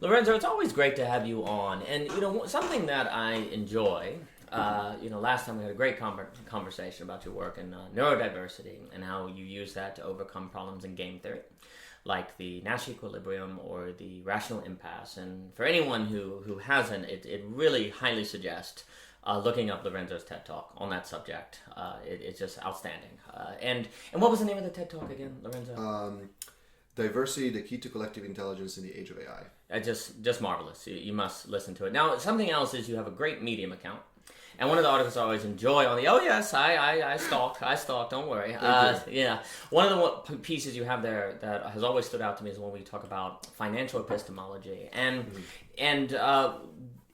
Lorenzo, it's always great to have you on. And, something that I enjoy, last time we had a great conversation about your work in neurodiversity and how you use that to overcome problems in game theory, like the Nash equilibrium or the rational impasse. And for anyone who hasn't, it really highly suggests looking up Lorenzo's TED Talk on that subject. It's just outstanding. And what was the name of the TED Talk again, Lorenzo? Diversity, the key to collective intelligence in the age of AI. Just marvelous. You must listen to it. Now, something else is you have a great Medium account. And one of the articles I always enjoy I stalk, don't worry. Yeah. One of the pieces you have there that has always stood out to me is when we talk about financial epistemology. And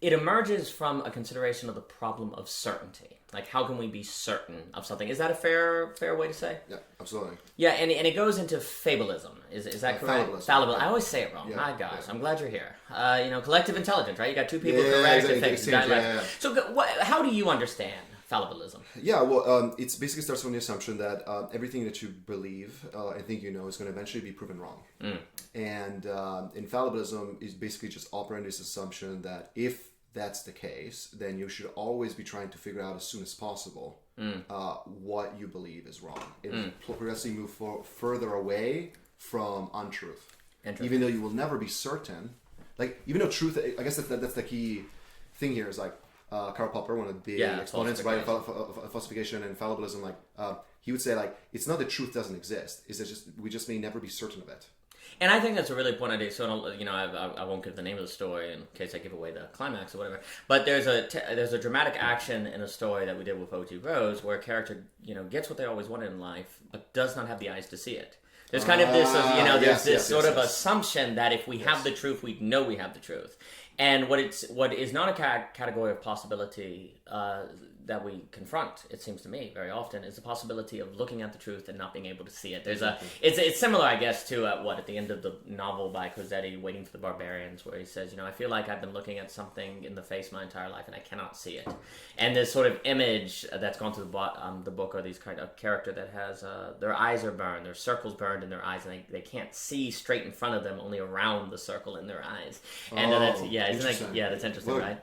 it emerges from a consideration of the problem of certainty. Like, how can we be certain of something? Is that a fair way to say? Yeah, absolutely. Yeah, and it goes into fabulism. Is that correct? Fallibilism. I always say it wrong. My gosh, I'm glad you're here. Collective intelligence, right? You got two people correct and fixed. So, how do you understand fallibilism? Yeah, well, it basically starts from the assumption that everything that you believe and think you know is going to eventually be proven wrong. And infallibilism is basically just operating this assumption that if that's the case, then you should always be trying to figure out as soon as possible what you believe is wrong. And progressively move further away from untruth. Even though you will never be certain. Like, even though truth, I guess that's the key thing here is like Karl Popper, one of the big exponents of falsification and fallibilism, he would say it's not that truth doesn't exist, it's that we just may never be certain of it. And I think that's a really important idea. So, I won't give the name of the story in case I give away the climax or whatever. But there's a dramatic action in a story that we did with O.G. Rose where a character, gets what they always wanted in life, but does not have the eyes to see it. There's kind of this sort of assumption that if we have the truth, we know we have the truth. And what is not a category of possibility that we confront, it seems to me, very often, is the possibility of looking at the truth and not being able to see it. It's similar, I guess, to at the end of the novel by Cozzetti, Waiting for the Barbarians, where he says, I feel like I've been looking at something in the face my entire life and I cannot see it. And this sort of image that's gone through the book are these kind of character that has their eyes are burned, their circles burned in their eyes, and they can't see straight in front of them, only around the circle in their eyes. And that's interesting, right?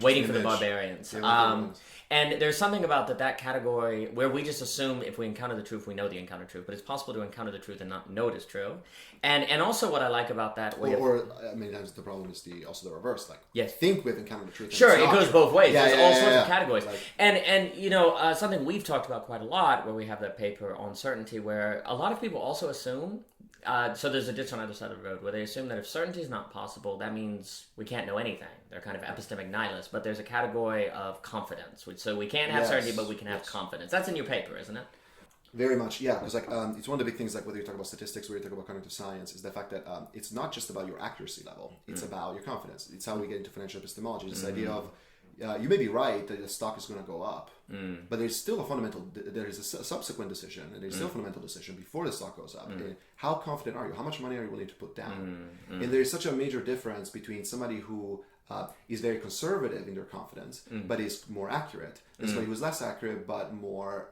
Waiting for the Barbarians. And there's something about that category where we just assume if we encounter the truth, we know the encounter truth. But it's possible to encounter the truth and not know it is true. And also what I like about that way many times the problem is also the reverse. Think we've encountered the truth. Sure, it goes both ways. There's all sorts of categories. And something we've talked about quite a lot where we have that paper on certainty where a lot of people also assume so there's a ditch on either side of the road where they assume that if certainty is not possible, that means we can't know anything. They're kind of epistemic nihilists. But there's a category of confidence. So we can't have certainty, but we can have confidence. That's in your paper, isn't it? Very much, yeah. Because it's one of the big things, whether you talk about statistics or you talk about cognitive science, is the fact that it's not just about your accuracy level. It's about your confidence. It's how we get into financial epistemology. This idea of you may be right that the stock is going to go up, but there's still there is a subsequent decision, and there's still a fundamental decision before the stock goes up. How confident are you? How much money are you willing to put down? And there's such a major difference between somebody who is very conservative in their confidence, but is more accurate, and somebody who's less accurate but more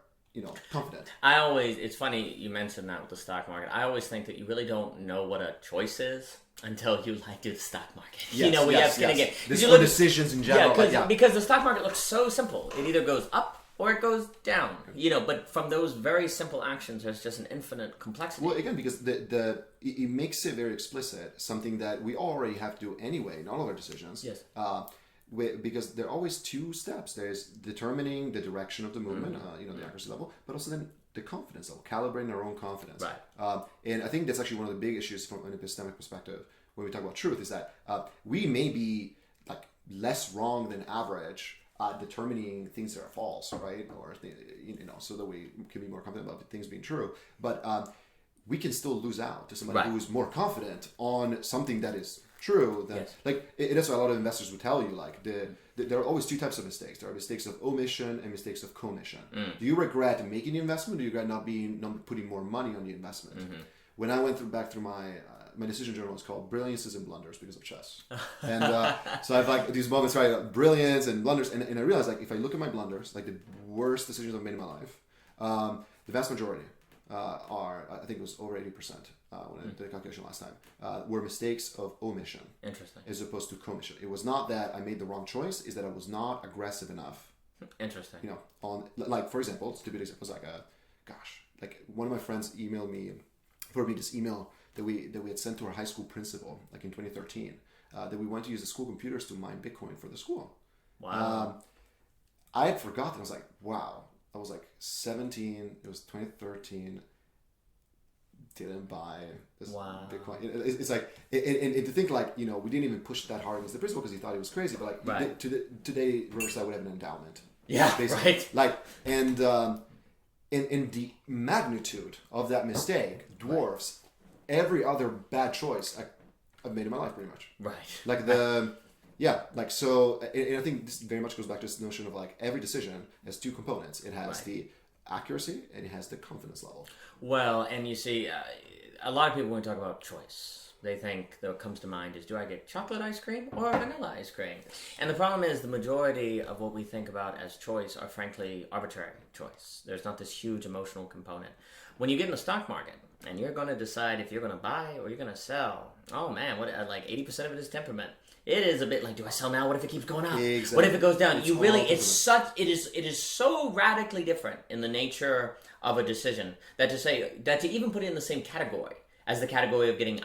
confident. It's funny you mentioned that with the stock market. I always think that you really don't know what a choice is until you do the stock market. This for decisions in general. Because the stock market looks so simple. It either goes up or it goes down. But from those very simple actions, there's just an infinite complexity. Well, again, because it makes it very explicit, something that we already have to do anyway in all of our decisions. Yes. Because there are always two steps. There's determining the direction of the movement, the accuracy level, but also then the confidence level, calibrating our own confidence. Right. And I think that's actually one of the big issues from an epistemic perspective when we talk about truth is that we may be less wrong than average determining things that are false, right? Or so that we can be more confident about things being true. But we can still lose out to somebody who is more confident on something that is true. That's why a lot of investors would tell you there are always two types of mistakes. There are mistakes of omission and mistakes of commission. Do you regret making the investment, or do you regret not putting more money on the investment? When I went back through my decision journal, is called Brilliances and Blunders because of chess. And so I have these moments where brilliance and blunders, and I realized if I look at my blunders, the worst decisions I've made in my life, the vast majority are, I think it was over 80%, when I did the calculation last time, were mistakes of omission. Interesting. As opposed to commission. It was not that I made the wrong choice, is that I was not aggressive enough. Interesting. You know, on, like, for example, stupid example was like like one of my friends emailed me, for me this email that we had sent to our high school principal, like in 2013, that we wanted to use the school computers to mine Bitcoin for the school. Wow. I had forgotten. I was like, wow. I was like 17. It was 2013. Didn't buy this Bitcoin. It's like, and to think like, you know, we didn't even push that hard against the principal because he thought he was crazy. But like, today Riverside would have an endowment. Yeah, basically. Right. Like, and the magnitude of that mistake dwarfs every other bad choice I've made in my life, pretty much. Right. Like so, and I think this very much goes back to this notion of like every decision has two components. It has the accuracy and it has the confidence level. Well, and you see, a lot of people when we talk about choice, they think that what comes to mind is, do I get chocolate ice cream or vanilla ice cream? And the problem is the majority of what we think about as choice are frankly arbitrary choice. There's not this huge emotional component. When you get in the stock market and you're going to decide if you're going to buy or you're going to sell, oh man, what like 80% of it is temperament. It is a bit like, do I sell now? What if it keeps going up? Exactly. What if it goes down? It is so radically different in the nature of a decision that to even put it in the same category as the category of getting,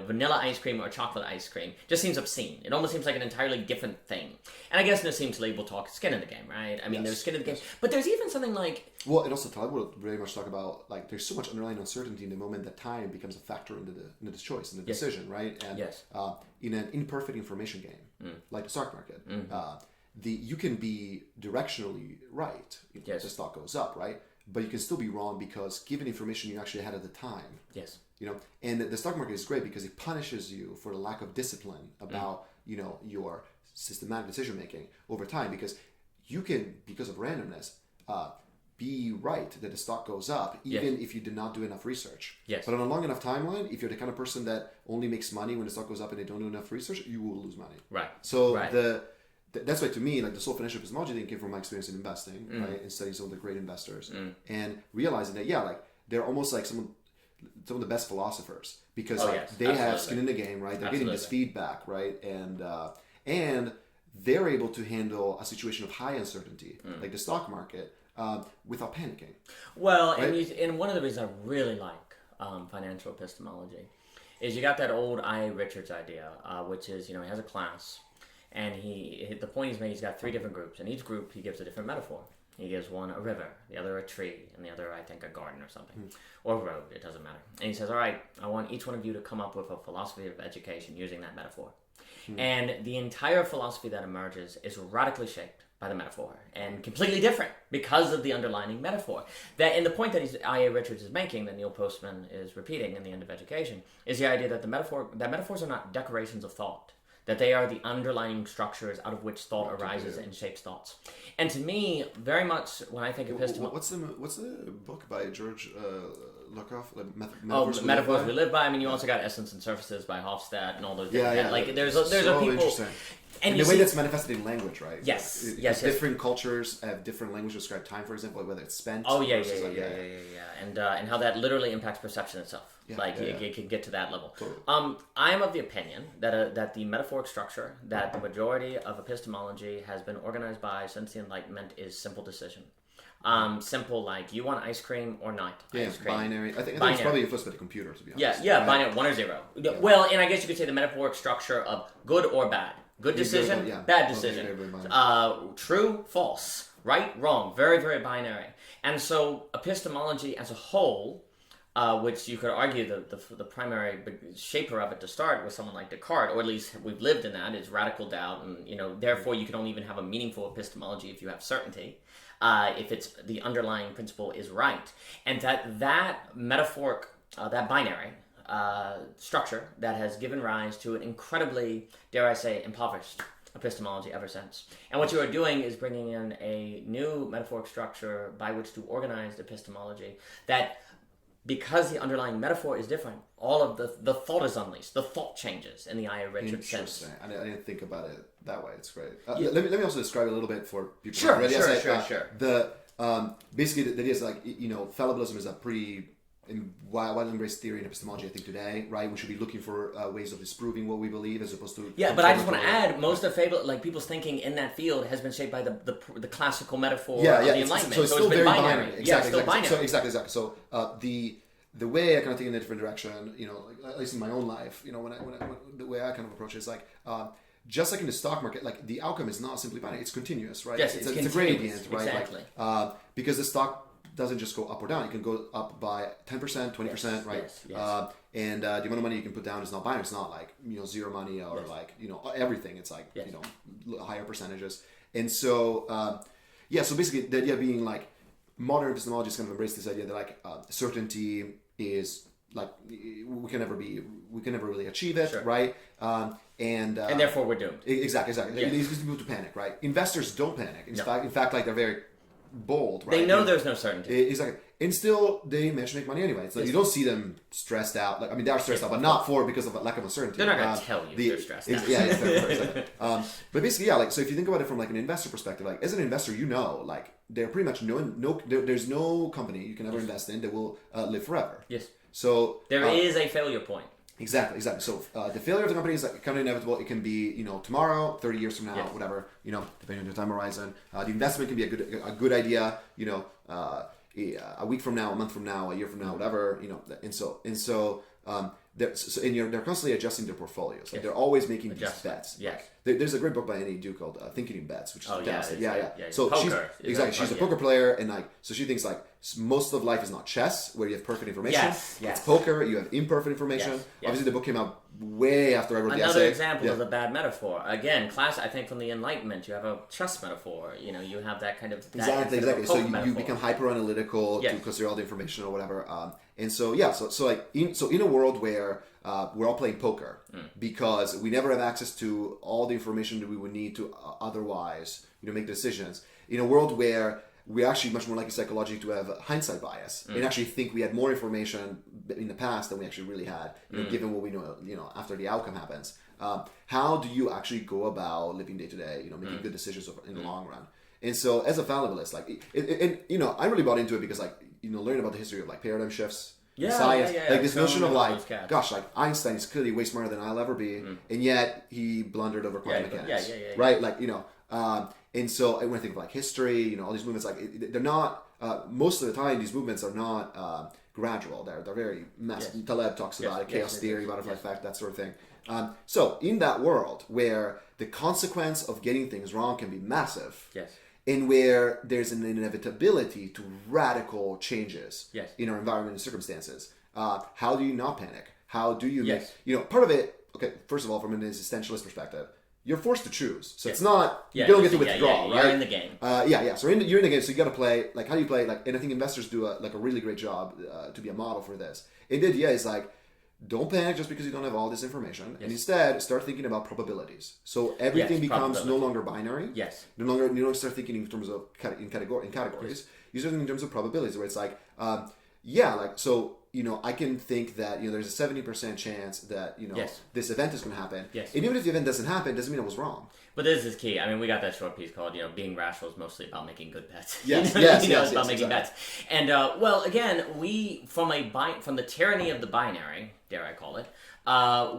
vanilla ice cream or chocolate ice cream just seems obscene. It almost seems like an entirely different thing. And I guess there seems label talk skin in the game, right? I mean, there's skin in the game, but there's even something like... Well, and also Taleb will very much talk about, like, there's so much underlying uncertainty in the moment that time becomes a factor into the choice, in the decision, right? And in an imperfect information game, like the stock market, you can be directionally right if the stock goes up, right? But you can still be wrong because given information you actually had at the time. Yes. You know, and the stock market is great because it punishes you for the lack of discipline about, your systematic decision making over time, because you can, because of randomness, be right that the stock goes up even if you did not do enough research. Yes. But on a long enough timeline, if you're the kind of person that only makes money when the stock goes up and they don't do enough research, you will lose money. Right. So that's why, to me, like the sole financial epistemology thing came from my experience in investing, right, and studying some of the great investors, and realizing that like they're almost like some of the best philosophers because they have skin in the game, right? They're getting this feedback, right, and they're able to handle a situation of high uncertainty, like the stock market, without panicking. Well, right? and one of the reasons I really like financial epistemology is you got that old I.A. Richards idea, which is, he has a class. And the point he's made, he's got 3 different groups. In each group, he gives a different metaphor. He gives one a river, the other a tree, and the other, I think, a garden or something. Or a road, it doesn't matter. And he says, all right, I want each one of you to come up with a philosophy of education using that metaphor. And the entire philosophy that emerges is radically shaped by the metaphor and completely different because of the underlying metaphor. And the point that I.A. Richards is making, that Neil Postman is repeating in The End of Education, is the idea that metaphors are not decorations of thought, that they are the underlying structures out of which thought arises and shapes thoughts. And to me, very much when I think of epistemology... What's the book by George Lukoff? Metaphors We Live By. I mean, you also got Essence and Surfaces by Hofstadter and all those different... Like, there's so a people... Interesting. And the way that's manifested in language, right? Yes. Different cultures have different language to describe time, for example, like whether it's spent. Oh, yeah. And how that literally impacts perception itself. It can get to that level. Totally. I'm of the opinion that the metaphoric structure that the majority of epistemology has been organized by since the Enlightenment is simple decision. Simple, like, you want ice cream or not ice cream. Binary. I think it's probably influenced by the computer, to be honest. Binary, 1 or 0. Yeah. Well, and I guess you could say the metaphoric structure of good or bad. Good decision, bad decision. True, false, right, wrong. Very, very binary. And so epistemology as a whole, which you could argue the primary shaper of it to start was someone like Descartes, or at least we've lived in that, is radical doubt, and therefore you can only even have a meaningful epistemology if you have certainty, if it's the underlying principle is right, and that metaphoric, that binary structure that has given rise to an incredibly, dare I say, impoverished epistemology ever since. And what you are doing is bringing in a new metaphoric structure by which to organize epistemology that, because the underlying metaphor is different, all of the thought is unleashed. The thought changes in the I.A. Richards sense. Interesting. I didn't think about it that way. It's great. Let me also describe it a little bit for people. Sure. Basically, the idea is like, fallibilism is a pretty and widely embraced theory and epistemology, I think, today, right? We should be looking for ways of disproving what we believe as opposed to... Yeah, but I just want to add, most of people's thinking in that field has been shaped by the classical metaphor of the Enlightenment. So it's still been very binary. Exactly. Binary. So exactly. So the way I kind of take it in a different direction, at least in my own life, when the way I kind of approach it is like, just like in the stock market, like the outcome is not simply binary; it's continuous, right? Yes, it's a gradient, right? Exactly. Because the stock doesn't just go up or down; it can go up by 10%, 20%, right? Yes. And the amount of money you can put down is not binary; it's not like zero money or like everything. It's like higher percentages, and so so basically the idea being like modern epistemologists kind of embrace this idea that like certainty is like we can never really achieve it, right? And therefore we're doomed. Exactly. It leads people to panic, right? Investors don't panic. In fact, like they're very bold, right? They know there's no certainty. Exactly. And still, they manage to make money anyway. So you don't see them stressed out. Like, I mean, they are stressed out, but not because of a lack of uncertainty. They're not going to tell you they're stressed out. Exactly. But basically, like, so if you think about it from like an investor perspective, like as an investor, like they're pretty much there's no company you can ever invest in that will live forever. Yes. So there is a failure point. Exactly. So the failure of the company is like kind of inevitable. It can be tomorrow, 30 years from now, whatever. Depending on your time horizon. The investment can be a good idea. A week from now, a month from now, a year from now, whatever. They're constantly adjusting their portfolios. Like they're always making these bets. Yes. There's a great book by Annie Du called Thinking in Bets, which is fantastic. Yeah. So poker. She's a poker player, and like so she thinks like most of life is not chess where you have perfect information. Yes. It's poker. You have imperfect information. Yes. Obviously, the book came out way after I wrote the essay. Another example of a bad metaphor. Again, I think from the Enlightenment, you have a chess metaphor. You have that kind of exactly. So you become hyper analytical to consider all the information or whatever. So in a world where we're all playing poker because we never have access to all the information that we would need to otherwise make decisions. In a world where we're actually much more likely psychologically to have hindsight bias and actually think we had more information in the past than we actually really had, given what we know, after the outcome happens. How do you actually go about living day to day, making good decisions in the long run? And so as a fallibilist, like, I really bought into it because learning about the history of like paradigm shifts, science, like this notion of like, gosh, like Einstein is clearly way smarter than I'll ever be, and yet he blundered over quantum mechanics, right? Like, and so when I think of like history, all these movements, like they're not, most of the time these movements are not gradual. They're very massive. Taleb talks about it, chaos theory, butterfly effect, that sort of thing. So in that world where the consequence of getting things wrong can be massive, and where there's an inevitability to radical changes in our environment and circumstances, how do you not panic? How do you make, part of it, okay, first of all, from an existentialist perspective, you're forced to choose. So it's not, you don't get to withdraw, right? You're in the game. So you're in the game, so you got to play, like, how do you play, like, and I think investors do a really great job to be a model for this. And the idea is, like, don't panic just because you don't have all this information, and instead start thinking about probabilities. So everything becomes no longer binary. You no longer start thinking in terms of in categories. You start thinking in terms of probabilities, where it's like, I can think that there's a 70% chance that this event is going to happen. And even if the event doesn't happen, it doesn't mean I was wrong. But this is key. I mean, we got that short piece called, being rational is mostly about making good bets. It's about making bets. And again, we from the tyranny of the binary, dare I call it,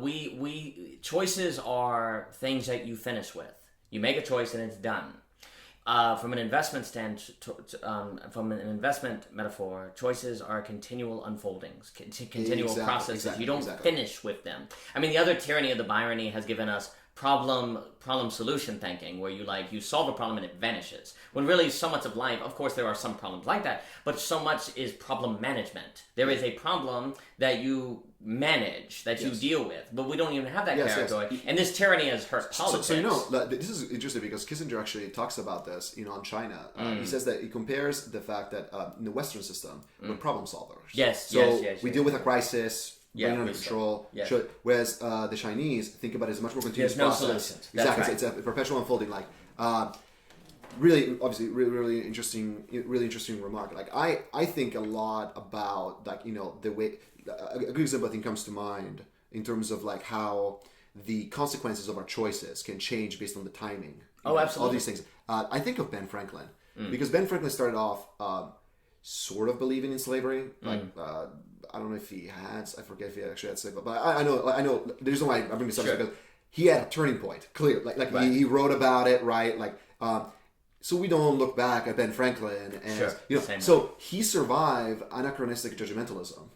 we choices are things that you finish with. You make a choice and it's done. From an investment from an investment metaphor, choices are continual unfoldings, continual processes. You don't finish with them. I mean, the other tyranny of the binary has given us problem solution thinking, where you solve a problem and it vanishes. When really so much of life, of course there are some problems like that, but so much is problem management. There is a problem that you manage, that you deal with, but we don't even have that category. And this tyranny has hurt politics. So this is interesting because Kissinger actually talks about this, on China. He says that he compares the fact that in the Western system, we're problem solvers. We deal with a crisis. Bring it under control. Whereas the Chinese think about it as a much more continuous process. Exactly. It's a perpetual unfolding. Like, really, obviously, really interesting remark. Like, I think a lot about the way a good example I think comes to mind in terms of like how the consequences of our choices can change based on the timing. Absolutely. All these things. I think of Ben Franklin because Ben Franklin started off sort of believing in slavery. Like, I don't know if he had, I forget if he actually had slavery, but I know, the reason why I bring this up is because he had a turning point, clear. Like right. he wrote about it, right? Like, so we don't look back at Ben Franklin as, so he survived anachronistic judgmentalism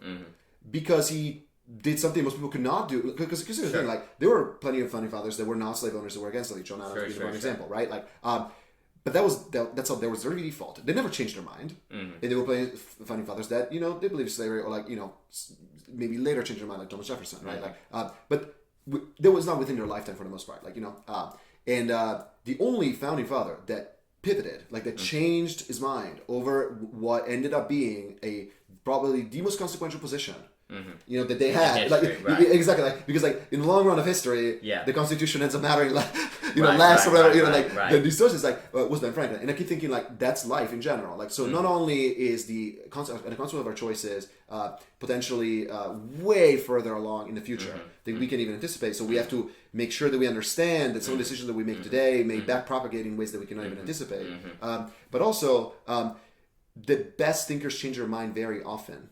because he did something most people could not do. Because here's the thing, like, there were plenty of founding fathers that were not slave owners that were against slavery. John Adams being one example, right? Like, but that's how there was their default. They never changed their mind, and there were plenty of founding fathers that they believed slavery, or like maybe later changed their mind, like Thomas Jefferson, right? Like, but that was not within their lifetime for the most part, like and the only founding father that pivoted, like that changed his mind over what ended up being probably the most consequential position. That they had, exactly, like, because like in the long run of history, the Constitution ends up mattering, like, less or whatever, the distortions, like, was Ben Franklin, and I keep thinking like that's life in general, like, so not only is the consequence of our choices potentially way further along in the future than we can even anticipate, so we have to make sure that we understand that some decisions that we make today may back propagate in ways that we cannot even anticipate, but also. The best thinkers change their mind very often,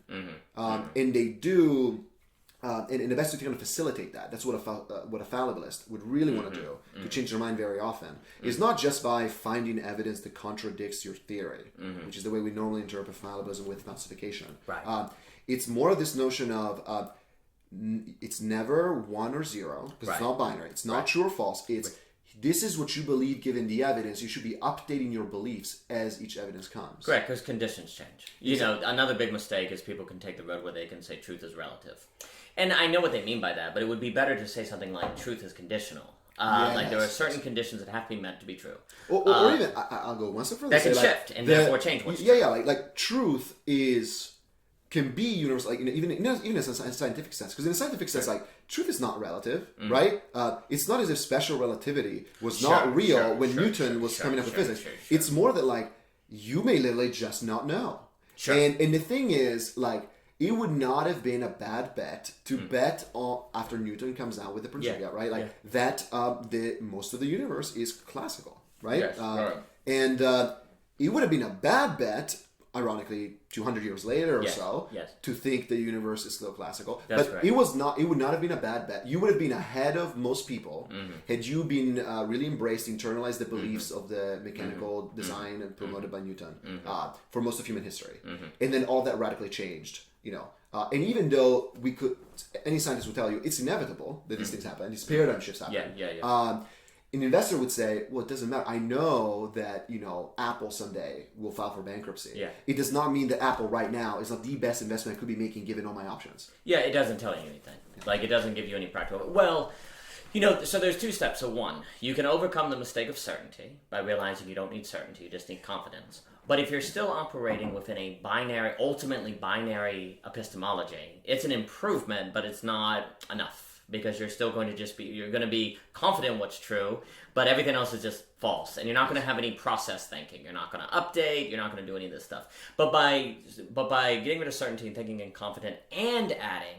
and they do, and the best to kind of facilitate that. That's what a fallibilist would really want to do, to change their mind very often. Is not just by finding evidence that contradicts your theory, which is the way we normally interpret fallibilism with falsification. Right. It's more of this notion of it's never 1 or 0, because it's not binary. It's not true or false. It's this is what you believe given the evidence. You should be updating your beliefs as each evidence comes. Correct, because conditions change. Another big mistake is people can take the road where they can say truth is relative. And I know what they mean by that, but it would be better to say something like truth is conditional. Like there are certain conditions that have to be met to be true. Or even, I'll go one step further. That can shift and therefore change what's true. Like truth can be universal, like even in a scientific sense. Because in a scientific sense, like truth is not relative, right? It's not as if special relativity was not real when Newton was coming up with physics. It's more that like you may literally just not know. And the thing is, like, it would not have been a bad bet to bet on after Newton comes out with the Principia, right? Like that most of the universe is classical, right? And it would have been a bad bet, ironically, 200 years later or to think the universe is still classical. It would not have been a bad bet. You would have been ahead of most people had you been really embraced, internalized the beliefs of the mechanical design and promoted by Newton for most of human history. And then all that radically changed, and even though any scientist will tell you it's inevitable that these things happen, these paradigm shifts happen. An investor would say, well, it doesn't matter. I know that, Apple someday will file for bankruptcy. It does not mean that Apple right now is not the best investment I could be making given all my options. It doesn't tell you anything. Like, it doesn't give you any practical... Well, so there's 2 steps. So one, you can overcome the mistake of certainty by realizing you don't need certainty, you just need confidence. But if you're still operating within a ultimately binary epistemology, it's an improvement, but it's not enough. Because you're still going to you're going to be confident in what's true, but everything else is just false. And you're not going to have any process thinking. You're not going to update. You're not going to do any of this stuff. But by getting rid of certainty and thinking in confident and adding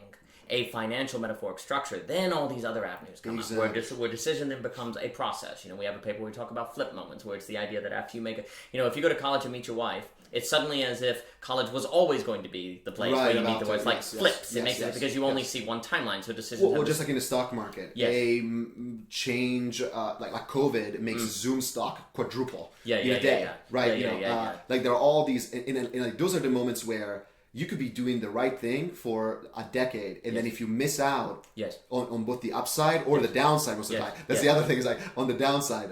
a financial metaphoric structure, then all these other avenues come up, where decision then becomes a process. We have a paper where we talk about flip moments, where it's the idea that after you make if you go to college and meet your wife, it's suddenly as if college was always going to be the place where you meet the wife. It's like flips. It makes it because you only see one timeline, so decisions. Well, just like in the stock market, a change like COVID makes Zoom stock quadruple in a day, right? Like there are all these, and like those are the moments where you could be doing the right thing for a decade, and then if you miss out on both the upside or the downside most of the time, that's the other thing is like on the downside,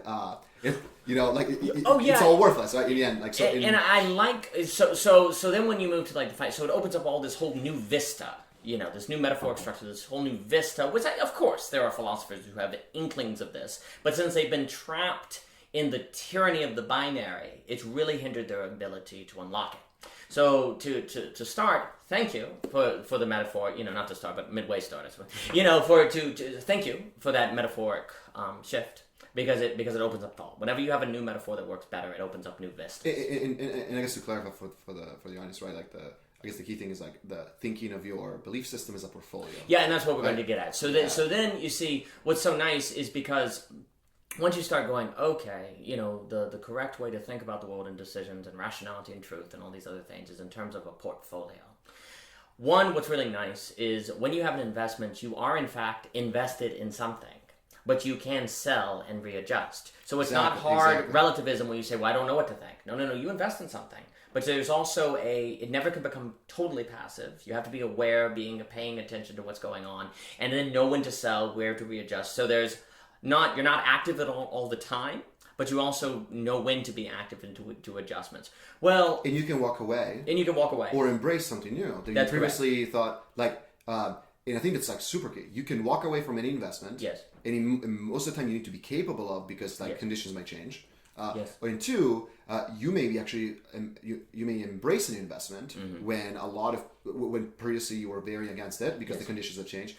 it's all worthless, right? In the end, like and I like so then when you move to like the fight, so it opens up all this whole new vista. This new metaphoric structure, this whole new vista, which of course there are philosophers who have inklings of this, but since they've been trapped in the tyranny of the binary, it's really hindered their ability to unlock it. So to start, thank you for the metaphor. Not to start, but midway start. Thank you for that metaphoric shift because it opens up thought. Whenever you have a new metaphor that works better, it opens up new vistas. And I guess to clarify for the audience, right? Like I guess the key thing is like the thinking of your belief system as a portfolio. Yeah, and that's what we're going to get at. So then you see what's so nice is because once you start going, okay, the correct way to think about the world and decisions and rationality and truth and all these other things is in terms of a portfolio. One, what's really nice is when you have an investment, you are in fact invested in something, but you can sell and readjust. So it's not hard relativism where you say, well, I don't know what to think. No, you invest in something. But there's also it never can become totally passive. You have to be aware, paying attention to what's going on, and then know when to sell, where to readjust. So you're not active at all the time, but you also know when to be active into adjustments. Well, and you can walk away. Or embrace something new that you previously thought, and I think it's super key. You can walk away from any investment. Yes. And most of the time you need to be capable of, because conditions might change. Yes. And two, you may be actually you may embrace an investment when previously you were very against it because the conditions have changed.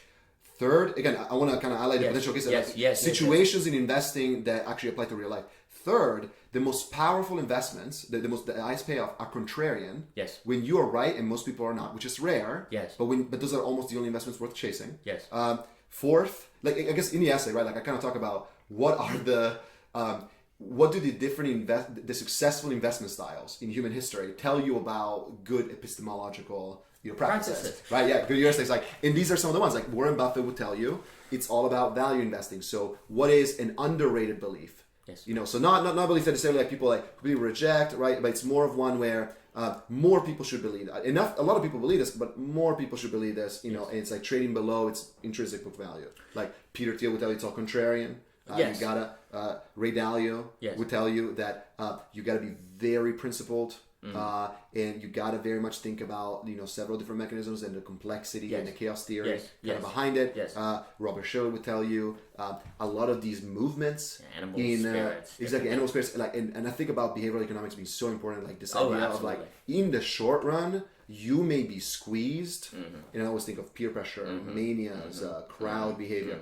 Third, again, I want to kind of highlight the potential cases, situations in investing that actually apply to real life. Third, the most powerful investments, the highest payoff, are contrarian. Yes. When you are right and most people are not, which is rare. Yes. But those are almost the only investments worth chasing. Yes. Fourth, I guess in the essay, right? I kind of talk about what do the different the successful investment styles in human history tell you about good epistemological practices, right? Yeah, good heuristics. And these are some of the ones. Warren Buffett would tell you, it's all about value investing. So, what is an underrated belief? Yes. So not belief that necessarily people completely reject, right? But it's more of one where more people should believe that. A lot of people believe this, but more people should believe this. And it's trading below its intrinsic book value. Peter Thiel would tell you it's all contrarian. You gotta Ray Dalio would tell you that you gotta be very principled, and you gotta very much think about several different mechanisms and the complexity and the chaos theory behind it. Yes. Robert Shiller would tell you a lot of these movements animal spirits, and I think about behavioral economics being so important. This idea of in the short run, you may be squeezed, and I always think of peer pressure, manias, crowd behavior.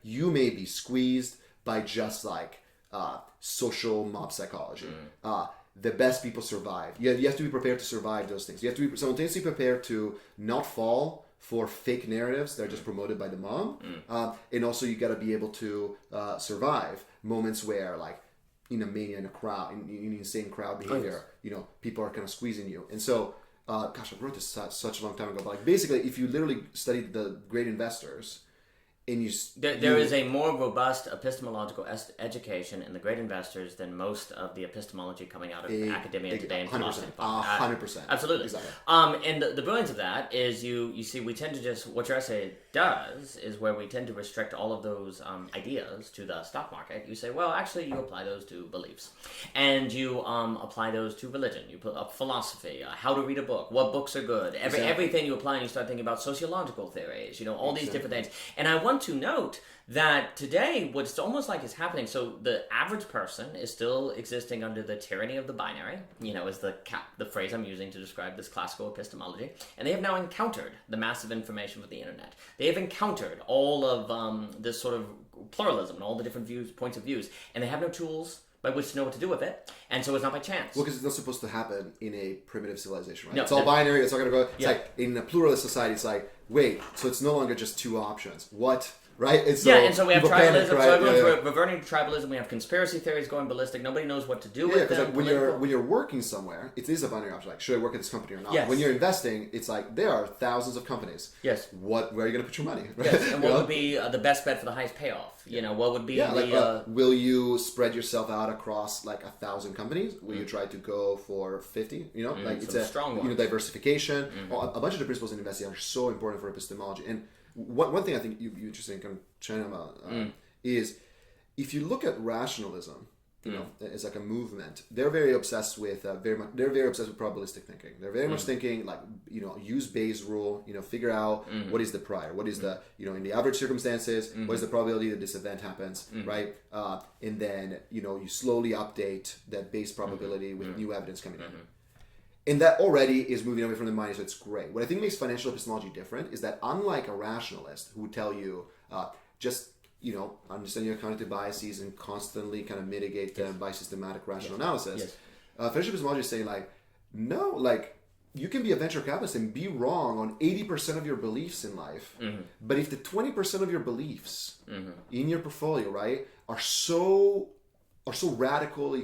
You may be squeezed by just social mob psychology. The best people survive. You have to be prepared to survive those things. You have to be simultaneously prepared to not fall for fake narratives that are just promoted by the mob. And also you got to be able to survive moments where in a mania, in a crowd, in insane crowd behavior, people are kind of squeezing you. And so, I wrote this such a long time ago, but basically if you literally studied the great investors, and there is a more robust epistemological education in the great investors than most of the epistemology coming out of academia today and philosophy. 100%. Absolutely. Exactly. And the brilliance of that is you see we tend to just, what your essay does is where we tend to restrict all of those ideas to the stock market. You say, well, actually you apply those to beliefs. And you apply those to religion. You put up philosophy, how to read a book, what books are good. Everything you apply and you start thinking about sociological theories, all these different things. And I want to note that today what's almost like is happening, so the average person is still existing under the tyranny of the binary, is the phrase I'm using to describe this classical epistemology, and they have now encountered the massive information with the internet. They have encountered all of this sort of pluralism and all the different points of views, and they have no tools by which to know what to do with it, and so it's not by chance. Well, because it's not supposed to happen in a primitive civilization, right? No, it's all binary, it's all going to go... It's in a pluralist society, it's wait, so it's no longer just two options. What? Right? And so we have tribalism, so everyone's reverting to tribalism, we have conspiracy theories going ballistic, nobody knows what to do with them. When you're working somewhere, it is a binary option, should I work at this company or not? Yes. When you're investing, it's there are thousands of companies. Yes. Where are you going to put your money? Right? Yes, and what would be the best bet for the highest payoff? What would be will you spread yourself out across 1,000 companies? Will you try to go for 50? It's a strong one. Diversification. A bunch of the principles in investing are so important for epistemology. And one thing I think you're interested in kind of chatting about is if you look at rationalism, as a movement, they're very obsessed with probabilistic thinking. They're very much thinking use Bayes' rule, figure out what is the prior, what is the in the average circumstances, what is the probability that this event happens, right? And then you slowly update that base probability with new evidence coming in. And that already is moving away from the mind, so it's great. What I think makes financial epistemology different is that unlike a rationalist who would tell you understand your cognitive biases and constantly kind of mitigate them by systematic rational analysis, financial epistemology is saying no, you can be a venture capitalist and be wrong on 80% of your beliefs in life, but if the 20% of your beliefs in your portfolio, right, are so radically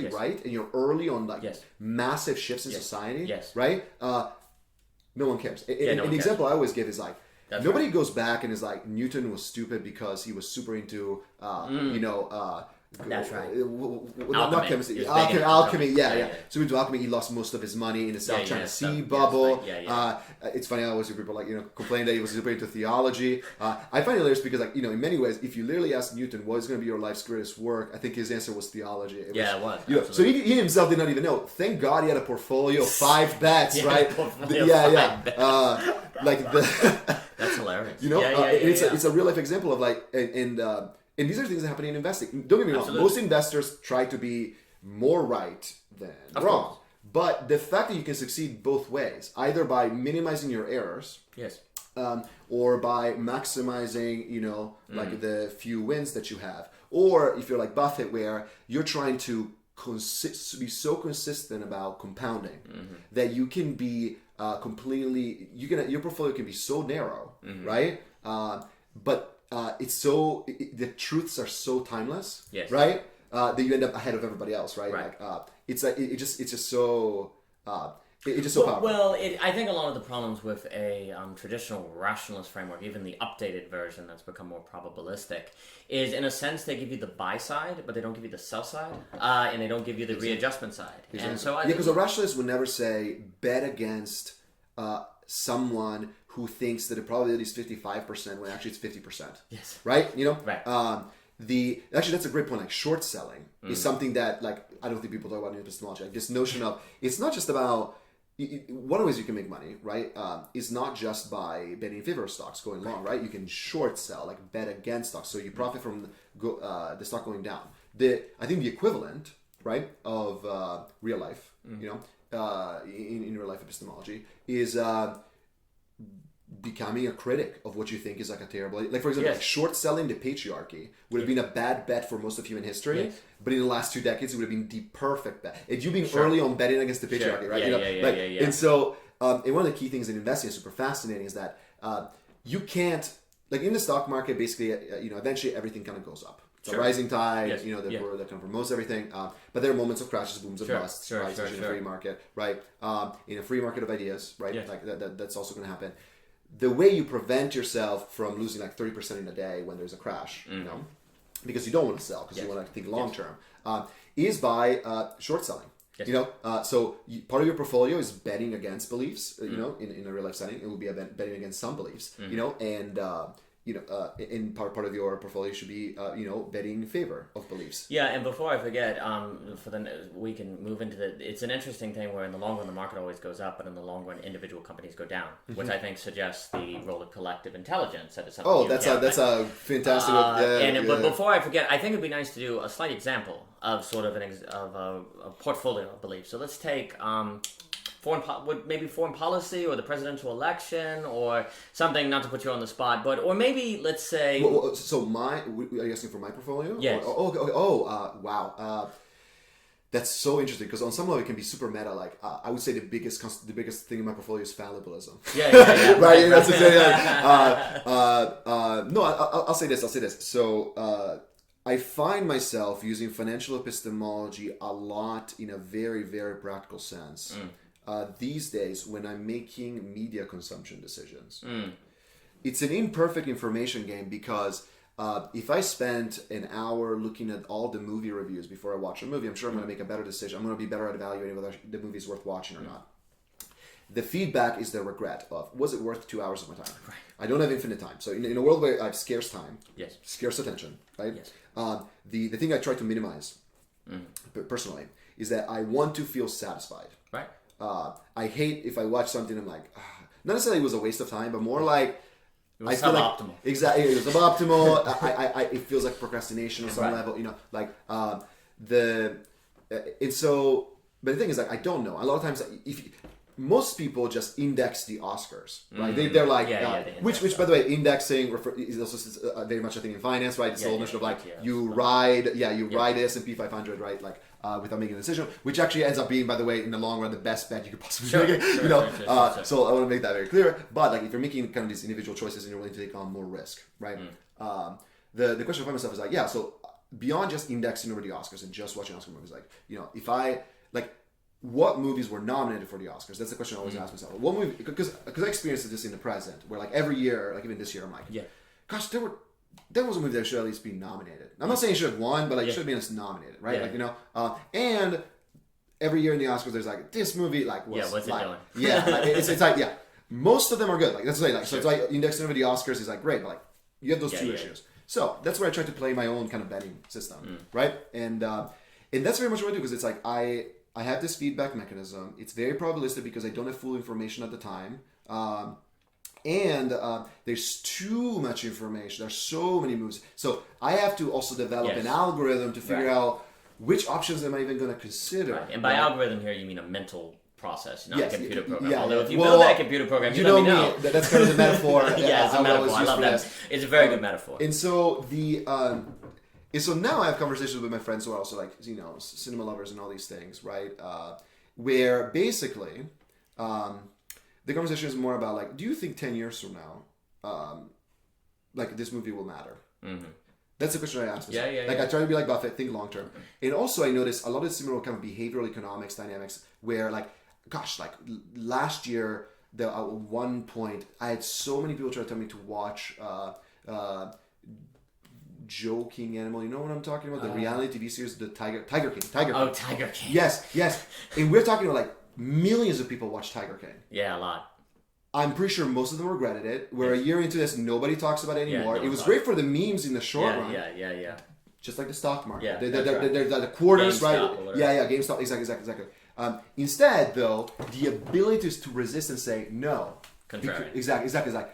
right, and you're early on like massive shifts in society, right? No one cares. An example I always give is like, nobody goes back and is like, Newton was stupid because he was super into That's right. Not chemistry. Alchemy. Yeah. So into alchemy, he lost most of his money in the South China Sea bubble. It's funny. I always hear people like complain that he was super into theology. I find it hilarious because like in many ways, if you literally ask Newton what is going to be your life's greatest work, I think his answer was theology. It was. So he himself did not even know. Thank God he had a portfolio of 5 bets, right? That's hilarious. It's a real life example of like and these are things that happen in investing. Don't get me wrong. Most investors try to be more right than wrong. But the fact that you can succeed both ways, either by minimizing your errors, or by maximizing, like the few wins that you have, or if you're like Buffett, where you're trying to be so consistent about compounding that you can be your portfolio can be so narrow, right? But the truths are so timeless, right? That you end up ahead of everybody else, right? Like, it's just so powerful. Well, I think a lot of the problems with a traditional rationalist framework, even the updated version that's become more probabilistic, is in a sense they give you the buy side, but they don't give you the sell side, and they don't give you the readjustment side. Exactly. And so because a rationalist would never say bet against someone who thinks that the probability is 55% when actually it's 50%. Yes. Right? Right. Actually, that's a great point. Like short selling is something that like I don't think people talk about in epistemology. Like this notion of it's not just about one of the ways you can make money, right? Is not just by betting in favor of stocks going long, right? You can short sell, like bet against stocks, so you profit from the stock going down. I think the equivalent, right, of real life, in real life epistemology is becoming a critic of what you think is like a terrible, like for example, like short selling the patriarchy would have been a bad bet for most of human history, but in the last 2 decades it would have been the perfect bet. If you've been early on betting against the patriarchy, right? And so, and one of the key things in investing is super fascinating is that you can't, like in the stock market, basically, eventually everything kind of goes up. It's a rising tide, that kind of promotes everything. But there are moments of crashes, booms, and busts, right? Especially in a free market, right? In a free market of ideas, right? Like that's also going to happen. The way you prevent yourself from losing like 30% in a day when there's a crash, because you don't want to sell, because you want to think long term, is by short selling. So part of your portfolio is betting against beliefs. In a real life setting, it will be betting against some beliefs. And in part of your portfolio should be betting in favor of beliefs. Yeah, and before I forget, we can move into it's an interesting thing where in the long run the market always goes up, but in the long run individual companies go down, which I think suggests the role of collective intelligence. That is something. That's a fantastic. But before I forget, I think it'd be nice to do a slight example of sort of a portfolio of beliefs. So let's take. Foreign policy or the presidential election or something, not to put you on the spot, or maybe let's say. Are you asking for my portfolio? Yes. Wow. That's so interesting because on some level it can be super meta. Like I would say the biggest thing in my portfolio is fallibilism. Yeah. Right. That's to say. No, I'll say this. So. I find myself using financial epistemology a lot in a very, very practical sense. These days when I'm making media consumption decisions. It's an imperfect information game because if I spent an hour looking at all the movie reviews before I watch a movie, I'm sure I'm going to make a better decision. I'm going to be better at evaluating whether the movie is worth watching or not. The feedback is the regret of, was it worth 2 hours of my time? Right. I don't have infinite time. So in a world where I have scarce time, scarce attention, right? Yes. The thing I try to minimize personally is that I want to feel satisfied. Right. I hate if I watch something I'm like, not necessarily it was a waste of time, but more like it was suboptimal. Like, exactly, it was suboptimal. It feels like procrastination on some level, but the thing is, like, I don't know. A lot of times, most people just index the Oscars, right? They're like, which by the way, indexing is also very much a thing in finance, right? It's the whole notion of like you ride the S&P 500, right? Like without making a decision, which actually ends up being, by the way, in the long run, the best bet you could possibly make. Sure. So I want to make that very clear. But like if you're making kind of these individual choices and you're willing to take on more risk, right? The question I find myself is like, so beyond just indexing over the Oscars and just watching Oscar movies, like, you know, if I like what movies were nominated for the Oscars, that's the question I always ask myself. What movie? Because I experienced this in the present, where like every year, like even this year, I'm like, gosh, there was a movie that should at least be nominated. I'm not saying it should have won, but like it should have been nominated, right? Like, you know, and every year in the Oscars, there's like this movie, like what's like, it doing? Yeah, like, it's like most of them are good. Like that's like so it's like indexing over the Oscars is like great, but like you have those two issues. So that's where I try to play my own kind of betting system, right? And that's very much what I do, because it's like I have this feedback mechanism. It's very probabilistic because I don't have full information at the time. And there's too much information. There's so many moves. So I have to also develop an algorithm to figure out which options am I even going to consider. Right. And by algorithm here, you mean a mental process, not a computer program. Yeah, Although if you build that computer program, you let me know. That's kind of the metaphor. It's a metaphor. I love that. It's a very good metaphor. And so so now I have conversations with my friends who are also like, you know, cinema lovers and all these things, right? Where basically the conversation is more about like, do you think 10 years from now, like this movie will matter? Mm-hmm. That's the question I ask myself. Like I try to be like Buffett, think long term. And also I notice a lot of similar kind of behavioral economics dynamics where like, gosh, like last year, at one point, I had so many people try to tell me to watch Joking Animal. You know what I'm talking about? The reality TV series, the Tiger King. Oh, Tiger King. Yes. And we're talking about like millions of people watch Tiger King. Yeah, a lot. I'm pretty sure most of them regretted it. We're a year into this, nobody talks about it anymore. It was great for the memes in the short run. Yeah. Just like the stock market. Yeah, they're the quarters, GameStop, right? Yeah, GameStop, exactly. Instead, though, the ability to resist and say no. Contrarian. Exactly.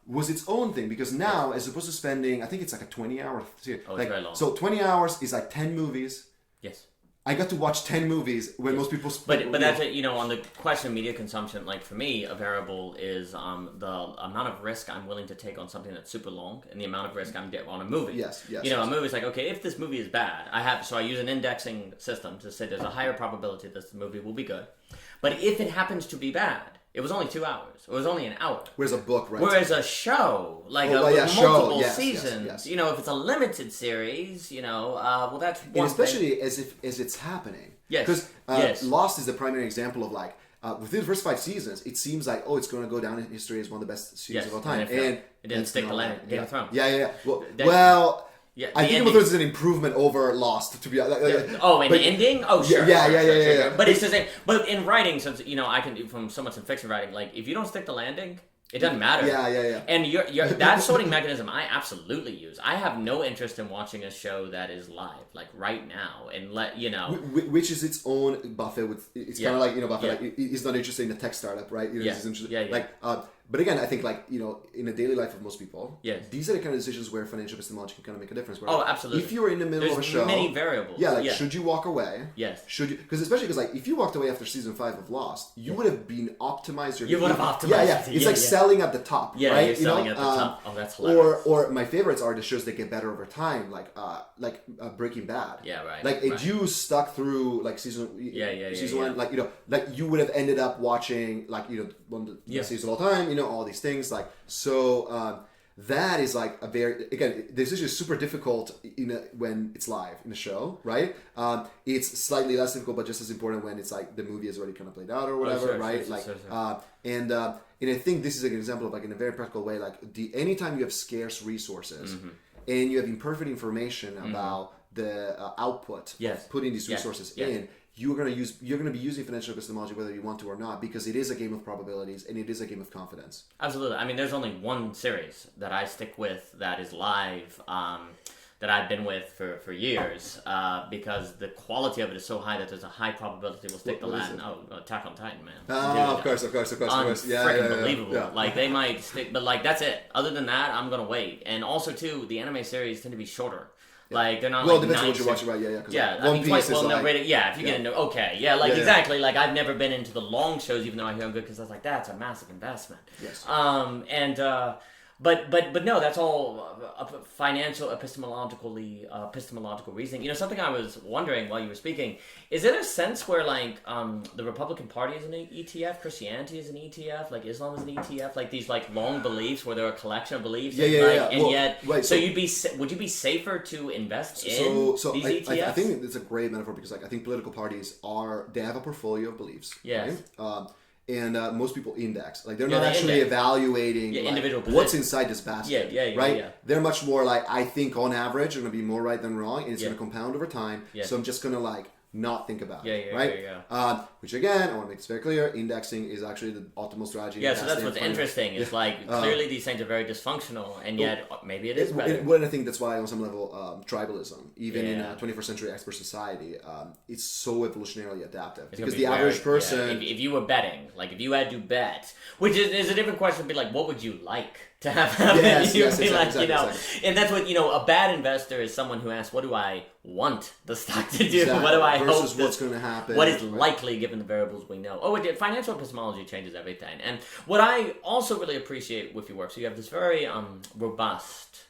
Was its own thing, because now, as opposed to spending, I think it's like a 20-hour series. Oh, it's very long. So 20 hours is like 10 movies. Yes. I got to watch 10 movies when most people... But that's it, you know, on the question of media consumption, like for me, a variable is the amount of risk I'm willing to take on something that's super long and the amount of risk I'm getting on a movie. Yes. You know, a movie's like, okay, if this movie is bad, I use an indexing system to say there's a higher probability this movie will be good. But if it happens to be bad, it was only 2 hours. It was only an hour. Whereas a book, right? Whereas a show, like multiple seasons, you know, if it's a limited series, you know, well, that's one and especially thing. as it's happening. Yes. Because Lost is the primary example of like, within the first 5 seasons, it seems like, it's going to go down in history as one of the best series of all time. And it didn't stick the landing. Game of Thrones. Yeah. Well, I think Game of Thrones is an improvement over Lost, to be honest. The ending? Oh, sure. Yeah. But it's the same. But in writing, since, you know, I can do from so much in fiction writing, like, if you don't stick the landing, it doesn't matter. Yeah. And that sorting mechanism, I absolutely use. I have no interest in watching a show that is live, like right now, and which is its own Buffett. It's kind of like, you know, Buffett. Like, he's not interested in a tech startup, right? You know, he's interested, like. But again, I think, like, you know, in the daily life of most people, these are the kind of decisions where financial epistemology can kind of make a difference. Where, absolutely. If you're in the middle of a show, many variables. Should you walk away? Yes. Should you? Because especially because, like, if you walked away after season 5 of Lost, you would have been optimized. You would have optimized. Yeah. It's like selling at the top. Yeah, right? You're selling at the top. Oh, that's hilarious. Or my favorites are the shows that get better over time, like Breaking Bad. Yeah, right. Like if you stuck through like season 1, like, you know, like you would have ended up watching, like, you know, one of the seasons of all time, you know, all these things. Like, so that is like a very, again, this is just super difficult when it's live in a show, right? It's slightly less difficult, but just as important when it's like the movie is already kind of played out or whatever, right? And I think this is an example of, like, in a very practical way, like anytime you have scarce resources and you have imperfect information about the output of putting these resources in, you're going to be using financial epistemology whether you want to or not, because it is a game of probabilities and it is a game of confidence. Absolutely. I mean, there's only one series that I stick with that is live, that I've been with for years, because the quality of it is so high that there's a high probability we'll stick the landing. Attack on Titan, man. Of course. Yeah, freaking believable. Yeah. Like, they might stick, but like, that's it. Other than that, I'm gonna wait. And also, too, the anime series tend to be shorter. Like, they're not well, like depends on what you're watching, right? Yeah. Like, if you get into exactly. Like, I've never been into the long shows, even though I hear I'm good, because I was like, that's a massive investment. Yes. But no, that's all financial epistemological reasoning. You know, something I was wondering while you were speaking, is it a sense where like the Republican Party is an ETF, Christianity is an ETF, like Islam is an ETF, like these like long beliefs where they're a collection of beliefs, would you be safer to invest in these ETFs? I think it's a great metaphor because like I think political parties they have a portfolio of beliefs. Yes. Right? And most people index. Like they're not actually evaluating individual what's inside this basket. Right? Yeah. They're much more like, I think on average I'm going to be more right than wrong, and it's going to compound over time. Yeah. So I'm just going to like not think about it. Right? Which again, I want to make this very clear, indexing is actually the optimal strategy. Yeah, so that's what's interesting. Is like clearly these things are very dysfunctional, and yet maybe it is better. Well, I think that's why on some level, tribalism, even in a 21st century expert society, it's so evolutionarily adaptive. Because the average person... If you were betting, like if you had to bet, which is a different question, to be like, what would you like to have happen? Exactly. And that's what, a bad investor is someone who asks, what do I want the stock to do? What do I versus hope what's going to happen? What is likely given the variables we know? Financial epistemology changes everything. And what I also really appreciate with your work, so you have this very robust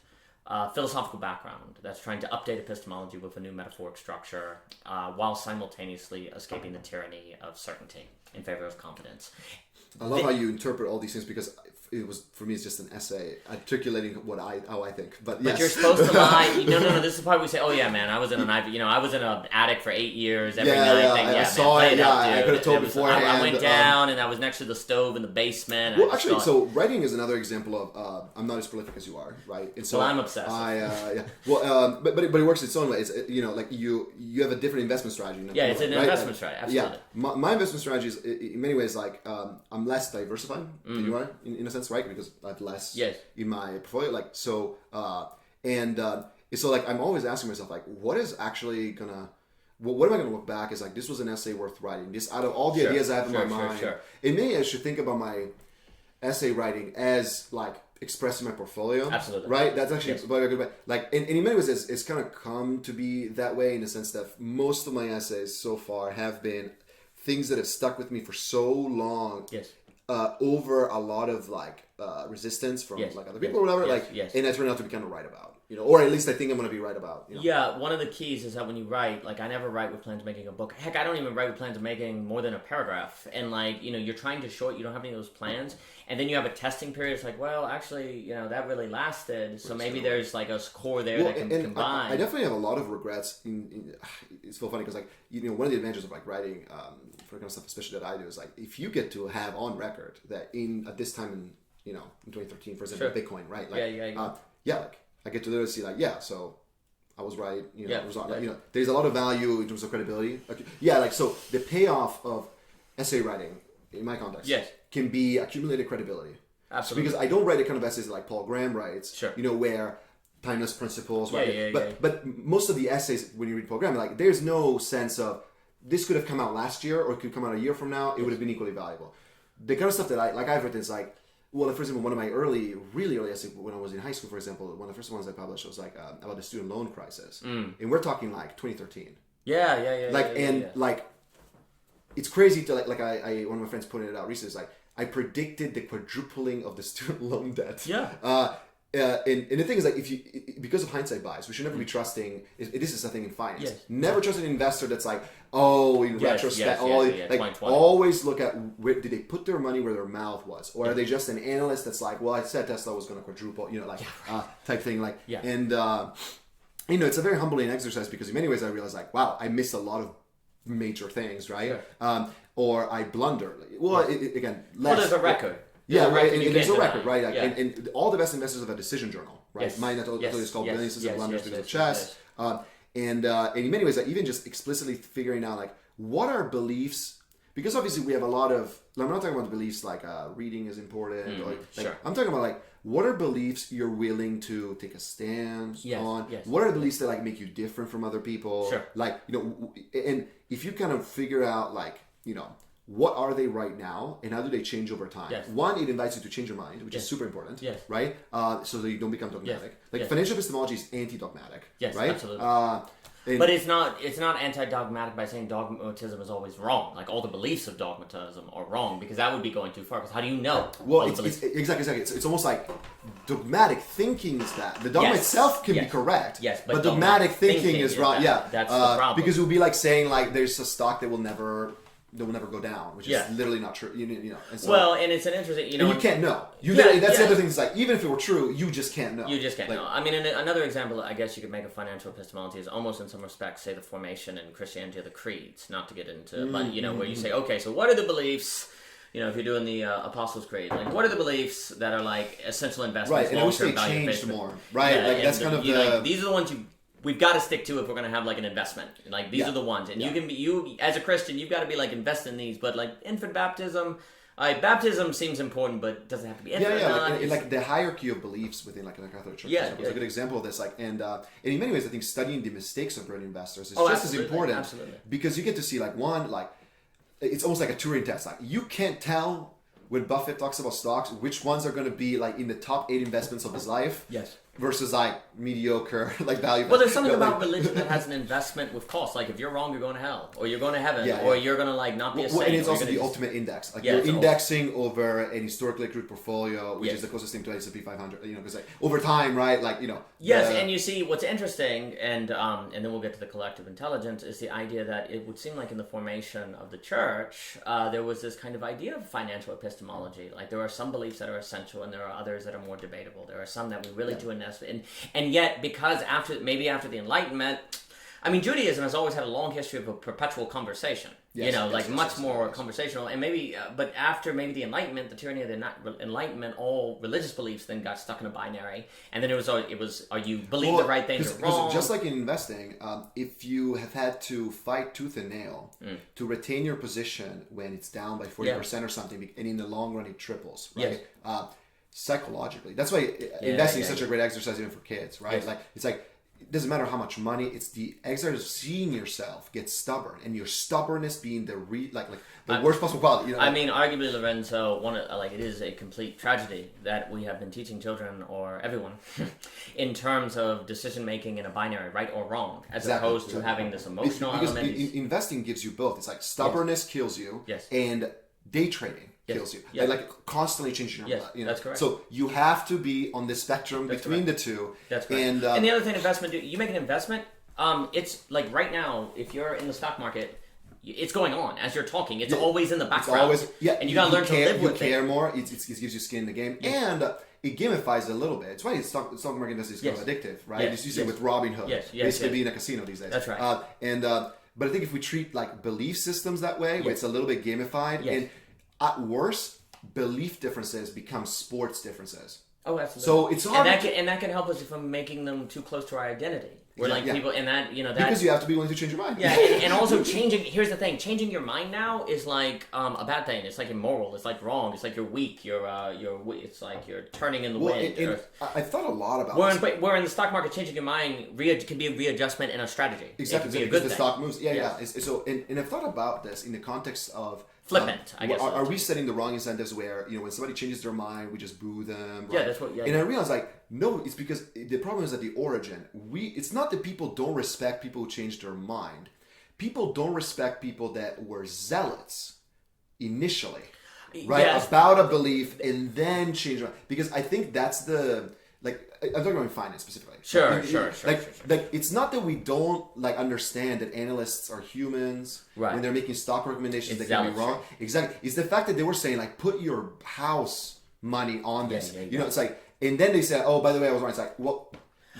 philosophical background that's trying to update epistemology with a new metaphoric structure while simultaneously escaping the tyranny of certainty in favor of confidence. I love how you interpret all these things because it was, for me, it's just an essay articulating how I think. But yes. But you're supposed to lie. No. This is why we say, oh yeah, man, I was in an attic for 8 years every night. I saw it. I could have told beforehand. I went down and I was next to the stove in the basement. Well, actually, so writing is another example of I'm not as prolific as you are, right? And so I'm obsessed. Well, but it works its own way. It's, like you have a different investment strategy. It's an investment strategy. Absolutely. Yeah, my investment strategy is in many ways like I'm less diversified than you are in a sense, right? Because I have less in my portfolio. Like so, so like I'm always asking myself like, what is actually gonna, what am I gonna look back as like this was an essay worth writing? This out of all the ideas I have in my mind, and maybe I should think about my essay writing as like expressing my portfolio. Absolutely. Right? That's actually a very good way. Like, and in many ways, it's kind of come to be that way in the sense that most of my essays so far have been things that have stuck with me for so long. Yes. Over a lot of like resistance from like other people or whatever. And I turned out to be kind of right about. Or at least I think I'm going to be right about. Yeah, one of the keys is that when you write, like I never write with plans of making a book. Heck, I don't even write with plans of making more than a paragraph. And like, you're trying to show it, you don't have any of those plans. And then you have a testing period. It's like, well, actually, that really lasted. So maybe there's like a core there that can combine. I definitely have a lot of regrets. It's so funny because like, one of the advantages of like writing for the kind of stuff, especially that I do, is like if you get to have on record that at this time in 2013, for example, Bitcoin, right? Like, like I get to literally see like, so I was right. I was right. There's a lot of value in terms of credibility. Like so the payoff of essay writing in my context can be accumulated credibility. Absolutely. Because I don't write the kind of essays that like Paul Graham writes. Where timeless principles. Right? But most of the essays when you read Paul Graham, like there's no sense of this could have come out last year or it could come out a year from now. It would have been equally valuable. The kind of stuff that I've written is like, well, for example, one of my really early essays when I was in high school, for example, one of the first ones I published was like about the student loan crisis, and we're talking like 2013. Like it's crazy to like I one of my friends pointed it out recently. It's like I predicted the quadrupling of the student loan debt. And the thing is like because of hindsight bias, we should never be trusting. This is a thing in finance. Never trust an investor that's like, in retrospect, always look at where did they put their money where their mouth was, or are they just an analyst that's like, well, I said Tesla was going to quadruple, type thing, and it's a very humbling exercise because in many ways I realized like, wow, I missed a lot of major things, right? Or I blundered. Well, again, less. Well, there's a record. Yeah, right. And there's a record, right? Like, and all the best investors have a decision journal, right? Mine, that's what it's called, Billions of Blunders because of chess. And in many ways, like, even just explicitly figuring out, like, what are beliefs? Because obviously we have a lot of, I'm not talking about the beliefs like reading is important. I'm talking about, like, what are beliefs you're willing to take a stance on? What are the beliefs that, like, make you different from other people? Like, and if you kind of figure out, like, what are they right now and how do they change over time? One, it invites you to change your mind, which is super important, right? So that you don't become dogmatic. Financial epistemology is anti-dogmatic, right? Absolutely. But it's not anti-dogmatic by saying dogmatism is always wrong. Like all the beliefs of dogmatism are wrong, because that would be going too far. Because how do you know? Well, it's exactly. It's almost like dogmatic thinking is that the dogma itself can be correct. Yes, but dogmatic thinking is wrong. That's the problem. Because it would be like saying like there's a stock that will never go down, which is literally not true. You know. And so, and it's an interesting, and you can't know. That's the other thing. Is like even if it were true, you just can't know. You just can't know. I mean, another example, I guess you could make of financial epistemology is almost in some respects, say the formation in Christianity of the creeds. Not to get into, but where you say, okay, so what are the beliefs? If you're doing the Apostles' Creed, like what are the beliefs that are like essential investments, right? And I wish they changed more, right? That's kind of the these are the ones we've got to stick to if we're going to have like an investment. Like these are the ones, and you as a Christian, you've got to be like invest in these. But like infant baptism, baptism seems important, but it doesn't have to be infant. Like the hierarchy of beliefs within like a Catholic Church. It's a good example of this. Like and in many ways, I think studying the mistakes of early investors is just as important. Absolutely. Because you get to see like it's almost like a Turing test. Like you can't tell when Buffett talks about stocks which ones are going to be like in the top 8 investments of his life. Yes. Versus like mediocre like value. Well, there's something about religion that has an investment with cost. Like if you're wrong, you're going to hell, or you're going to heaven, or you're going to like not be a saint. And it's also the ultimate index. Like you're indexing over an historically accrued portfolio, which is the closest thing to S&P 500. Because like over time, right? Like Yes, and you see what's interesting, and then we'll get to the collective intelligence, is the idea that it would seem like in the formation of the church, there was this kind of idea of financial epistemology. Like there are some beliefs that are essential, and there are others that are more debatable. There are some that we really do invest in, and yet because after the Enlightenment, I mean, Judaism has always had a long history of a perpetual conversation. Much more conversational, and maybe, but after maybe the Enlightenment, the tyranny of the Enlightenment, all religious beliefs then got stuck in a binary, and then it was are you believe the right things or wrong? Just like in investing, if you have had to fight tooth and nail to retain your position when it's down by 40% or something, and in the long run it triples, right? Yes. Psychologically, that's why investing is such a great exercise even for kids, right? Yes. Like it's like it doesn't matter how much money, it's the exercise of seeing yourself get stubborn, and your stubbornness being the worst possible quality. I mean, arguably, Lorenzo, it is a complete tragedy that we have been teaching children or everyone in terms of decision making in a binary, right or wrong, as opposed to having this emotional element. Investing gives you both. It's like stubbornness kills you, and day trading kills you. Yes. Like constantly changing your mind. That's correct. So you have to be on the spectrum between the two. That's correct. And the other thing, you make an investment. It's like right now, if you're in the stock market, it's going on as you're talking. It's always in the background. It's always, and you gotta learn to live with it. You care more. It gives you skin in the game, and it gamifies it a little bit. It's why the stock market industry is kind of addictive, right? Yes. You see it with Robinhood. Basically being a casino these days. That's right. But I think if we treat like belief systems that way, where it's a little bit gamified, and at worst, belief differences become sports differences. Oh, absolutely. So it's hard, and that can help us from making them too close to our identity. We're people, and that because you have to be willing to change your mind. Yeah, and also changing. Here's the thing: changing your mind now is like a bad thing. It's like immoral. It's like wrong. It's like you're weak. It's like you're turning in the wind. I thought a lot about where in the stock market, changing your mind can be a readjustment and a strategy. Exactly, it can be a because good the thing. stock moves. Yeah. So, and I've thought about this in the context of flippant. I guess. Are we setting the wrong incentives where when somebody changes their mind, we just boo them? Right? Yeah, that's what. Yeah, and I realized no, it's because the problem is at the origin. It's not that people don't respect people who changed their mind. People don't respect people that were zealots initially, right? Yes. About a belief and then change their mind. Because I think that's I'm talking about finance specifically. Sure. Like it's not that we don't understand that analysts are humans when they're making stock recommendations that can be wrong. Exactly. It's the fact that they were saying put your house money on this. It's like, and then they said, oh, by the way, I was wrong. It's like, well,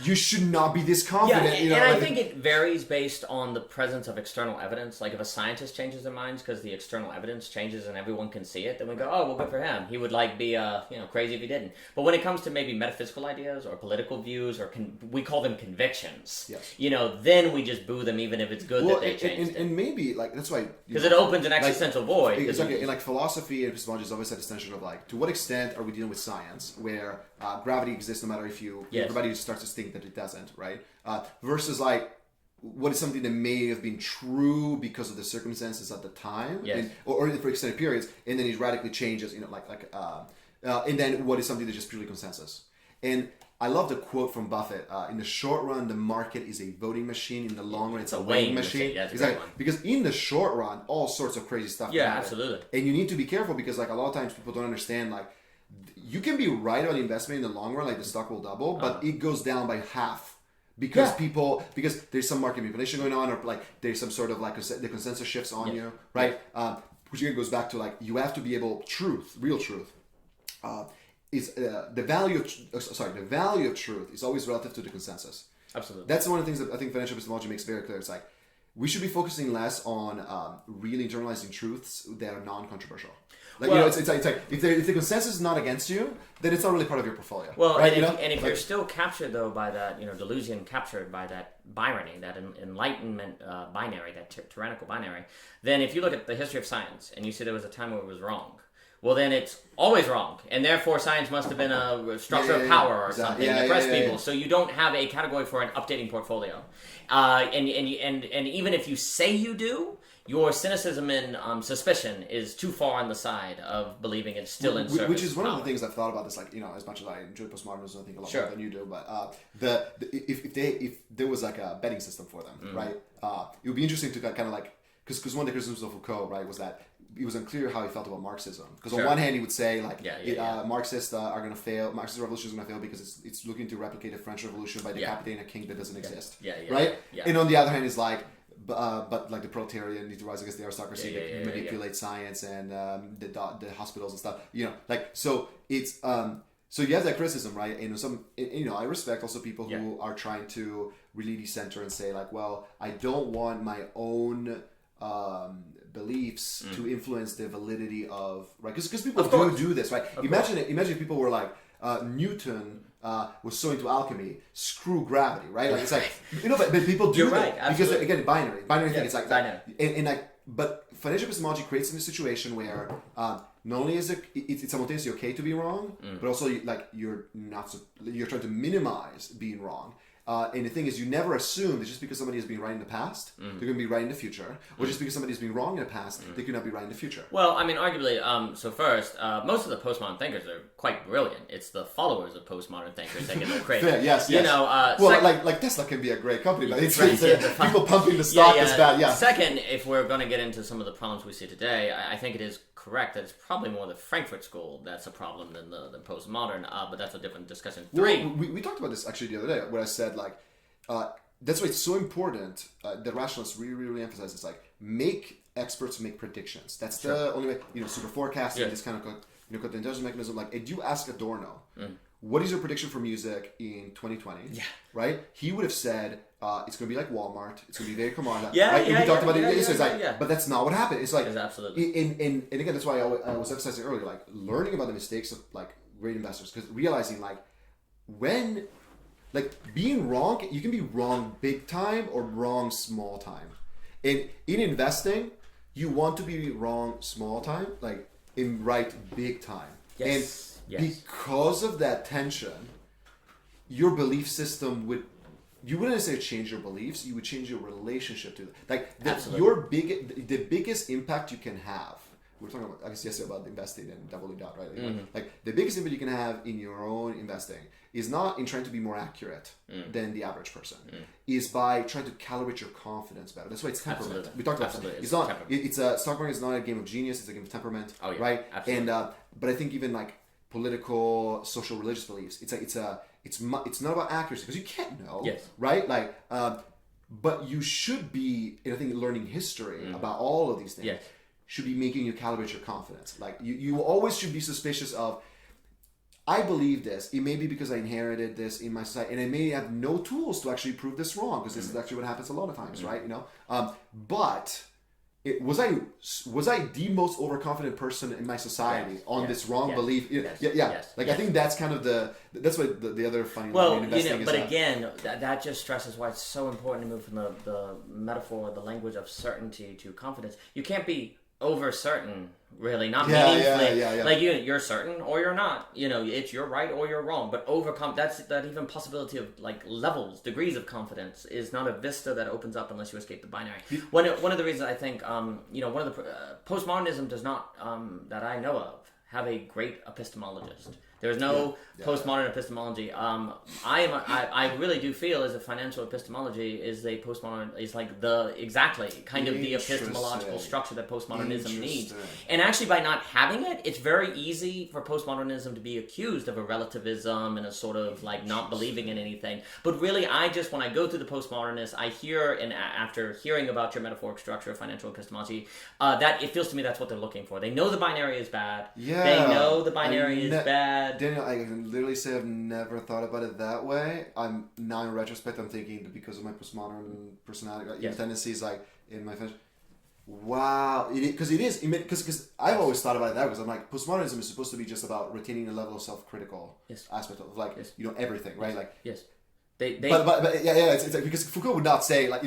you should not be this confident. Yeah, I think it varies based on the presence of external evidence. Like if a scientist changes their minds because the external evidence changes and everyone can see it, then we go, oh, well, good for him. He would be crazy if he didn't. But when it comes to maybe metaphysical ideas or political views or we call them convictions, then we just boo them even if it's good that they changed. And maybe that's why because it opens an existential void. Exactly. And philosophy and epistemology has always had this tension of to what extent are we dealing with science where gravity exists no matter if everybody starts to think that it doesn't, right? Versus what is something that may have been true because of the circumstances at the time, or for extended periods, and then it radically changes, and then what is something that's just purely consensus. And I love the quote from Buffett. In the short run, the market is a voting machine. In the long run, it's a weighing machine. Yeah, exactly. Because in the short run, all sorts of crazy stuff. Yeah, absolutely. And you need to be careful because like a lot of times people don't understand like you can be right about the investment in the long run, like the stock will double, but it goes down by half. Because because there's some market manipulation going on, or like there's some sort of like the consensus shifts on you, right? Which again goes back to like you have to be able real truth. Is the value of truth is always relative to the consensus. Absolutely. That's one of the things that I think financial epistemology makes very clear. It's like we should be focusing less on really internalizing truths that are non-controversial. Like it's like if the consensus is not against you, then it's not really part of your portfolio. Well, right? and if you're still captured though by that delusion, captured by that byrony, that enlightenment binary, that tyrannical binary, then if you look at the history of science and you see there was a time where it was wrong, well then it's always wrong, and therefore science must have been a structure of power or something to oppress people. So you don't have a category for an updating portfolio, and even if you say you do, your cynicism and suspicion is too far on the side of believing it's still in service. Which is one of the things I've thought about this, like, as much as I enjoy postmodernism, I think a lot more than you do, but if there was like a betting system for them, right, it would be interesting to kind of like, because one of the criticisms of Foucault, right, was that it was unclear how he felt about Marxism. Because on one hand, he would say, like, Marxists are going to fail, Marxist revolution is going to fail because it's looking to replicate the French Revolution by decapitating a king that doesn't exist, right? Yeah. And on the other hand, it's like, but like the proletariat need to rise against the aristocracy that manipulate science and the hospitals and stuff. Like so it's so you have that criticism, right? And I respect also people who are trying to really decenter and say like, well, I don't want my own beliefs to influence the validity of right because people do this, right? Imagine if people were like Newton. Was so into alchemy, screw gravity, right? Like it's like but people do that because again, binary thing. It's like that, and like, but financial epistemology creates a situation where not only is it's simultaneously okay to be wrong, but also you're trying to minimize being wrong. And the thing is, you never assume that just because somebody has been right in the past, they're going to be right in the future, or just because somebody has been wrong in the past, they could not be right in the future. Well, I mean, arguably, so first, most of the postmodern thinkers are quite brilliant. It's the followers of postmodern thinkers that get a little crazy. Yes. Like Tesla can be a great company, but it's people pumping the stock is bad. Yeah. Second, if we're going to get into some of the problems we see today, I think it is correct that it's probably more the Frankfurt School that's a problem than the postmodern, but that's a different discussion. Three. Well, we talked about this actually the other day, where I said like, that's why it's so important that rationalists really, really emphasize this, like make experts make predictions. That's the only way, super forecasting, this kind of the intelligence mechanism. Like, if you ask Adorno, what is your prediction for music in 2020? Yeah. Right? He would have said, it's going to be like Walmart. It's going to be very commoditized. We talked about it. But that's not what happened. It's like, absolutely. And again, that's why I was emphasizing earlier, like learning about the mistakes of like great investors, because realizing like when, like being wrong, you can be wrong big time or wrong small time. And in investing, you want to be wrong small time, like in right big time. Yes. And because of that tension, your belief system you wouldn't necessarily change your beliefs, you would change your relationship to them. Like the biggest impact you can have, we were talking about, I guess yesterday, about investing and doubling down, right? Like the biggest impact you can have in your own investing is not in trying to be more accurate than the average person, is by trying to calibrate your confidence better. That's why it's temperament. Absolutely. We talked about it. It's not. It's a stock market is not a game of genius. It's a game of temperament. Oh, yeah. Right. Absolutely. And but I think even like political, social, religious beliefs, it's not about accuracy because you can't know. Yes. Right. Like, but you should be. And I think learning history about all of these things. Yes. Should be making you calibrate your confidence. Like you always should be suspicious of, I believe this. It may be because I inherited this in my society, and I may have no tools to actually prove this wrong, because this is actually what happens a lot of times, right? But was I the most overconfident person in my society on this wrong belief? Yes. Like I think that's kind of that's what the other funny line in investing is. But again, that just stresses why it's so important to move from the metaphor, the language of certainty to confidence. You can't be over certain, really, not meaningfully. Like you're certain or you're not. It's you're right or you're wrong. But that even possibility of like levels, degrees of confidence is not a vista that opens up unless you escape the binary. One of the reasons I think one of the postmodernism does not that I know of have a great epistemologist. There's no postmodern epistemology. I really do feel as if financial epistemology is a postmodern, is like the epistemological structure that postmodernism needs. And actually, by not having it, it's very easy for postmodernism to be accused of a relativism and a sort of like not believing in anything. But really, when I go through the postmodernists, I hear, and after hearing about your metaphoric structure of financial epistemology, that it feels to me that's what they're looking for. They know the binary is bad. Yeah, they know the binary is bad. Daniel, I can literally say I've never thought about it that way. I'm now in retrospect, I'm thinking that because of my postmodern personality, tendencies, like in my wow, because I've always thought about it that way, because I'm like, postmodernism is supposed to be just about retaining a level of self-critical aspect of like everything, right? Like They it's like, because Foucault would not say like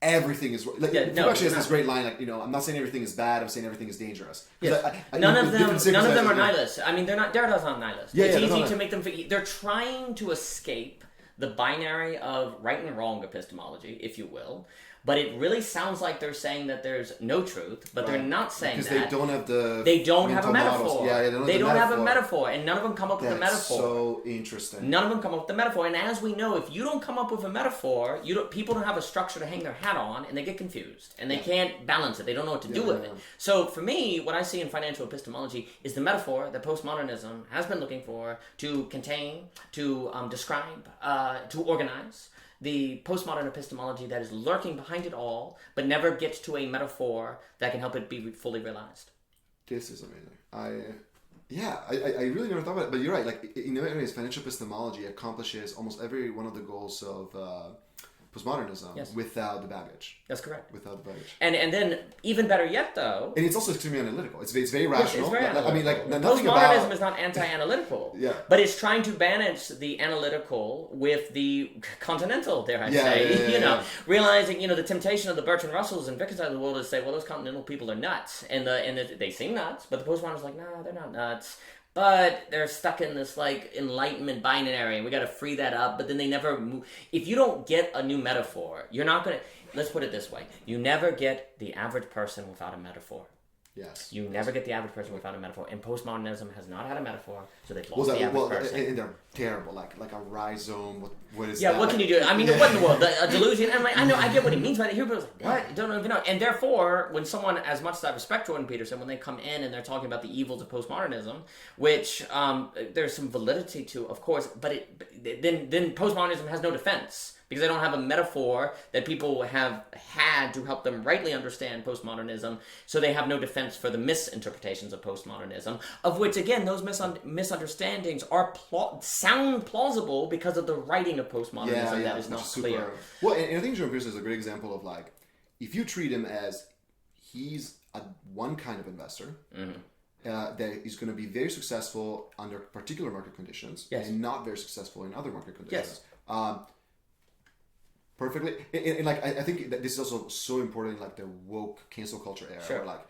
everything is like Foucault actually has this great line like I'm not saying everything is bad, I'm saying everything is dangerous. Yes. None of them are nihilists. I mean, they're not. Derrida's not nihilist. It's easy to make them. They're trying to escape the binary of right and wrong epistemology, if you will. But it really sounds like they're saying that there's no truth, but they're not saying that. Because they don't have a metaphor. They don't have a metaphor, and none of them come up with a metaphor. So interesting. None of them come up with a metaphor, and as we know, if you don't come up with a metaphor, people don't have a structure to hang their hat on, and they get confused, and they can't balance it. They don't know what to do with it. So for me, what I see in financial epistemology is the metaphor that postmodernism has been looking for to contain, to describe, to organize. The postmodern epistemology that is lurking behind it all, but never gets to a metaphor that can help it be fully realized. This is amazing. I really never thought about it, but you're right. Like in many ways, financial epistemology accomplishes almost every one of the goals of postmodernism without the baggage. That's correct. Without the baggage. And then even better yet, though. And it's also extremely analytical. It's very rational. It's very analytical. I mean, like nothing postmodernism is not anti-analytical. But it's trying to balance the analytical with the continental. Dare I say? Realizing the temptation of the Bertrand Russells and Wittgenstein of the world is to say, well, those continental people are nuts, and they seem nuts, but the postmodernist is like, no, they're not nuts. But they're stuck in this like enlightenment binary, and we got to free that up. But then they never move. If you don't get a new metaphor, you're not gonna. Let's put it this way: you never get the average person without a metaphor. Yes. You never get the average person without a metaphor, and postmodernism has not had a metaphor, so they've lost the average person. And they're terrible, like a rhizome. What is that? Yeah, what can you do? I mean, what in the world? A delusion? And I get what he means by it. Here, but like, what? You don't even know. And therefore, when someone, as much as I respect Jordan Peterson, when they come in and they're talking about the evils of postmodernism, which there's some validity to, of course, but then postmodernism has no defense. Because they don't have a metaphor that people have had to help them rightly understand postmodernism, so they have no defense for the misinterpretations of postmodernism, of which, again, those misunderstandings sound plausible because of the writing of postmodernism that is not clear. Well, and I think Jordan Peterson is a great example of, like, if you treat him as he's one kind of investor, that is going to be very successful under particular market conditions, and not very successful in other market conditions. Perfectly, and like I think that this is also so important in like the woke cancel culture era. Where like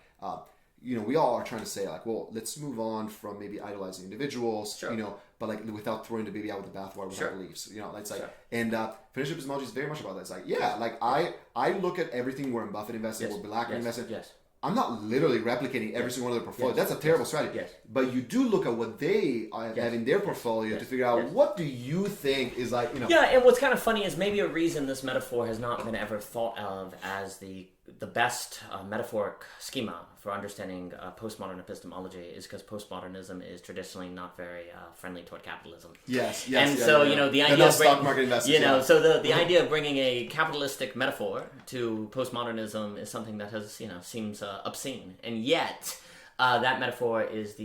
we all are trying to say like, well, let's move on from maybe idolizing individuals, but like without throwing the baby out with the bathwater with our beliefs. It's like and financial epistemology is very much about that. It's like like I look at everything Warren Buffett invested, what Black invested. I'm not literally replicating every single one of their portfolio. That's a terrible strategy. But you do look at what they have in their portfolio to figure out what do you think is like, Yeah, and what's kind of funny is maybe a reason this metaphor has not been ever thought of as the best metaphoric schema for understanding postmodern epistemology is because postmodernism is traditionally not very friendly toward capitalism. Yes. And so the idea of stock market investors. So the idea of bringing a capitalistic metaphor to postmodernism is something that has seems obscene, and yet. That metaphor is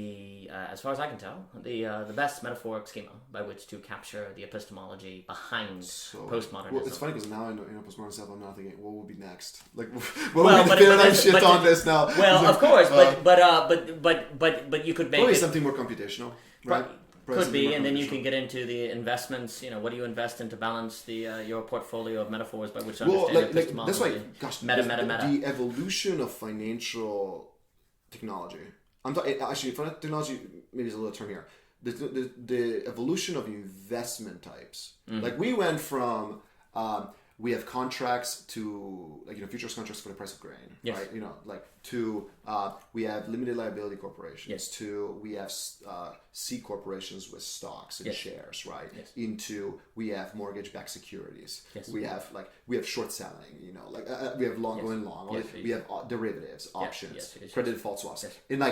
as far as I can tell, the best metaphoric schema by which to capture the epistemology behind postmodernism. Well, it's funny because now I know postmodern stuff. I'm now thinking, what will be next? Like, what would be the paradigm shift on this now? Well, of course, but you could make probably something more computational, right? Could be, and then you can get into the investments. What do you invest in to balance your portfolio of metaphors by which to understand epistemology? That's why, gosh, meta. The evolution of financial technology. I'm talking actually. Technology maybe is a little term here. The evolution of investment types. Like we went from we have contracts to futures contracts for the price of grain, Yes. right? We have limited liability corporations. Yes. We have C corporations with stocks and Yes. shares, right? Yes. We have mortgage-backed securities. Yes. We have short selling. We have long Yes. going long. Yes. We have derivatives, options, Yes. credit default swaps, Yes. and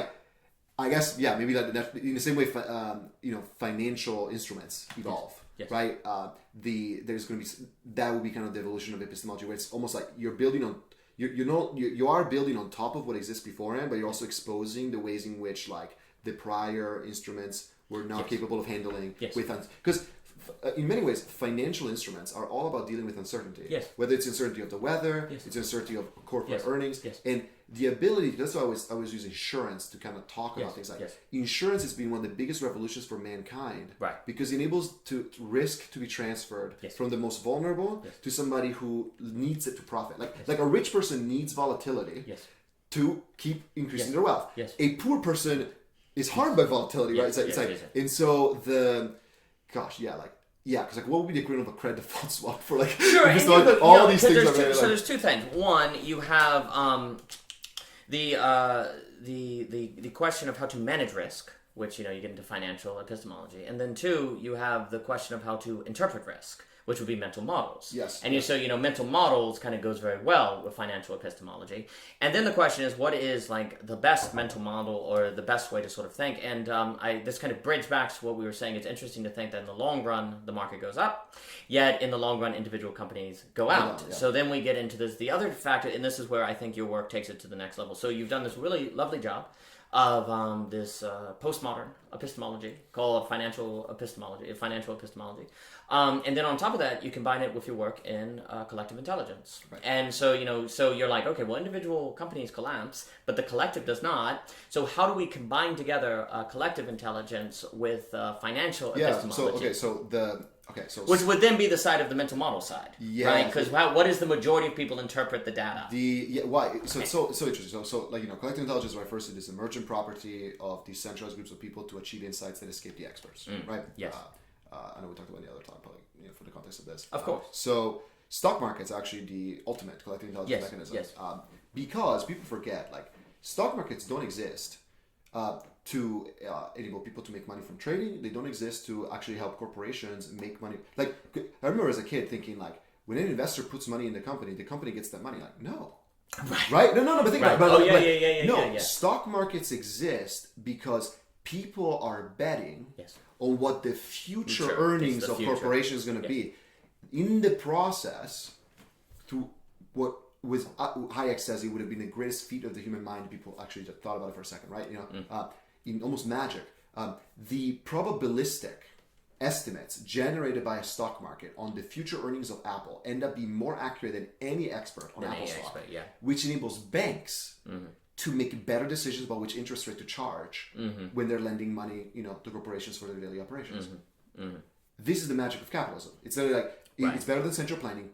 I guess maybe that in the same way financial instruments evolve. Yes. Right, there's going to be that will be kind of the evolution of epistemology, where it's almost like you're building on you are building on top of what exists beforehand, but you're also exposing the ways in which the prior instruments were not Yes. capable of handling Yes. because in many ways financial instruments are all about dealing with uncertainty. Yes. Whether it's uncertainty of the weather, Yes. it's uncertainty of corporate Yes. earnings, Yes. and the ability. That's why I was using insurance to kind of talk about Yes. things like Yes. insurance has been one of the biggest revolutions for mankind, Right. because it enables to risk to be transferred Yes. from the most vulnerable Yes. to somebody who needs it to profit. Like a rich person needs volatility Yes. to keep increasing Yes. their wealth. Yes. A poor person is harmed by volatility, Yes. right? It's like, Yes. and so because what would be the equivalent of a credit default swap for Sure, and these because things are so very, there's two things. One, you have the question of how to manage risk, which you get into financial epistemology, and then two, you have the question of how to interpret risk, which would be mental models. Yes. And mental models kind of goes very well with financial epistemology. And then the question is, what is the best mental model or the best way to sort of think? And this kind of bridge back to what we were saying. It's interesting to think that in the long run, the market goes up, yet in the long run, individual companies go out. Yeah. So then we get into the other factor, and this is where I think your work takes it to the next level. So you've done this really lovely job of this postmodern epistemology called financial epistemology. And then on top of that, you combine it with your work in collective intelligence. Right. And so, so you're like, okay, well, individual companies collapse, but the collective does not. So how do we combine together collective intelligence with financial epistemology? Which would then be the side of the mental model side, right? Because what is the majority of people interpret the data? Why? So it's so interesting. So collective intelligence refers to this emergent property of decentralized groups of people to achieve insights that escape the experts, right? Yes. I know we talked about the other time, but for the context of this, of course. So stock market's actually the ultimate collective intelligence mechanism. Yes. Because people forget, stock markets don't exist to enable people to make money from trading. They don't exist to actually help corporations make money. I remember as a kid thinking when an investor puts money in the company gets that money. No. Right? No, but think about it. Stock markets exist because people are betting on what the future earnings of corporations is going to be. In the process, to what with Hayek says it would have been the greatest feat of the human mind. People actually just thought about it for a second, right? In almost magic, the probabilistic estimates generated by a stock market on the future earnings of Apple end up being more accurate than any expert on Apple stock, which enables banks to make better decisions about which interest rate to charge when they're lending money, to corporations for their daily operations. This is the magic of capitalism. It's literally it's better than central planning.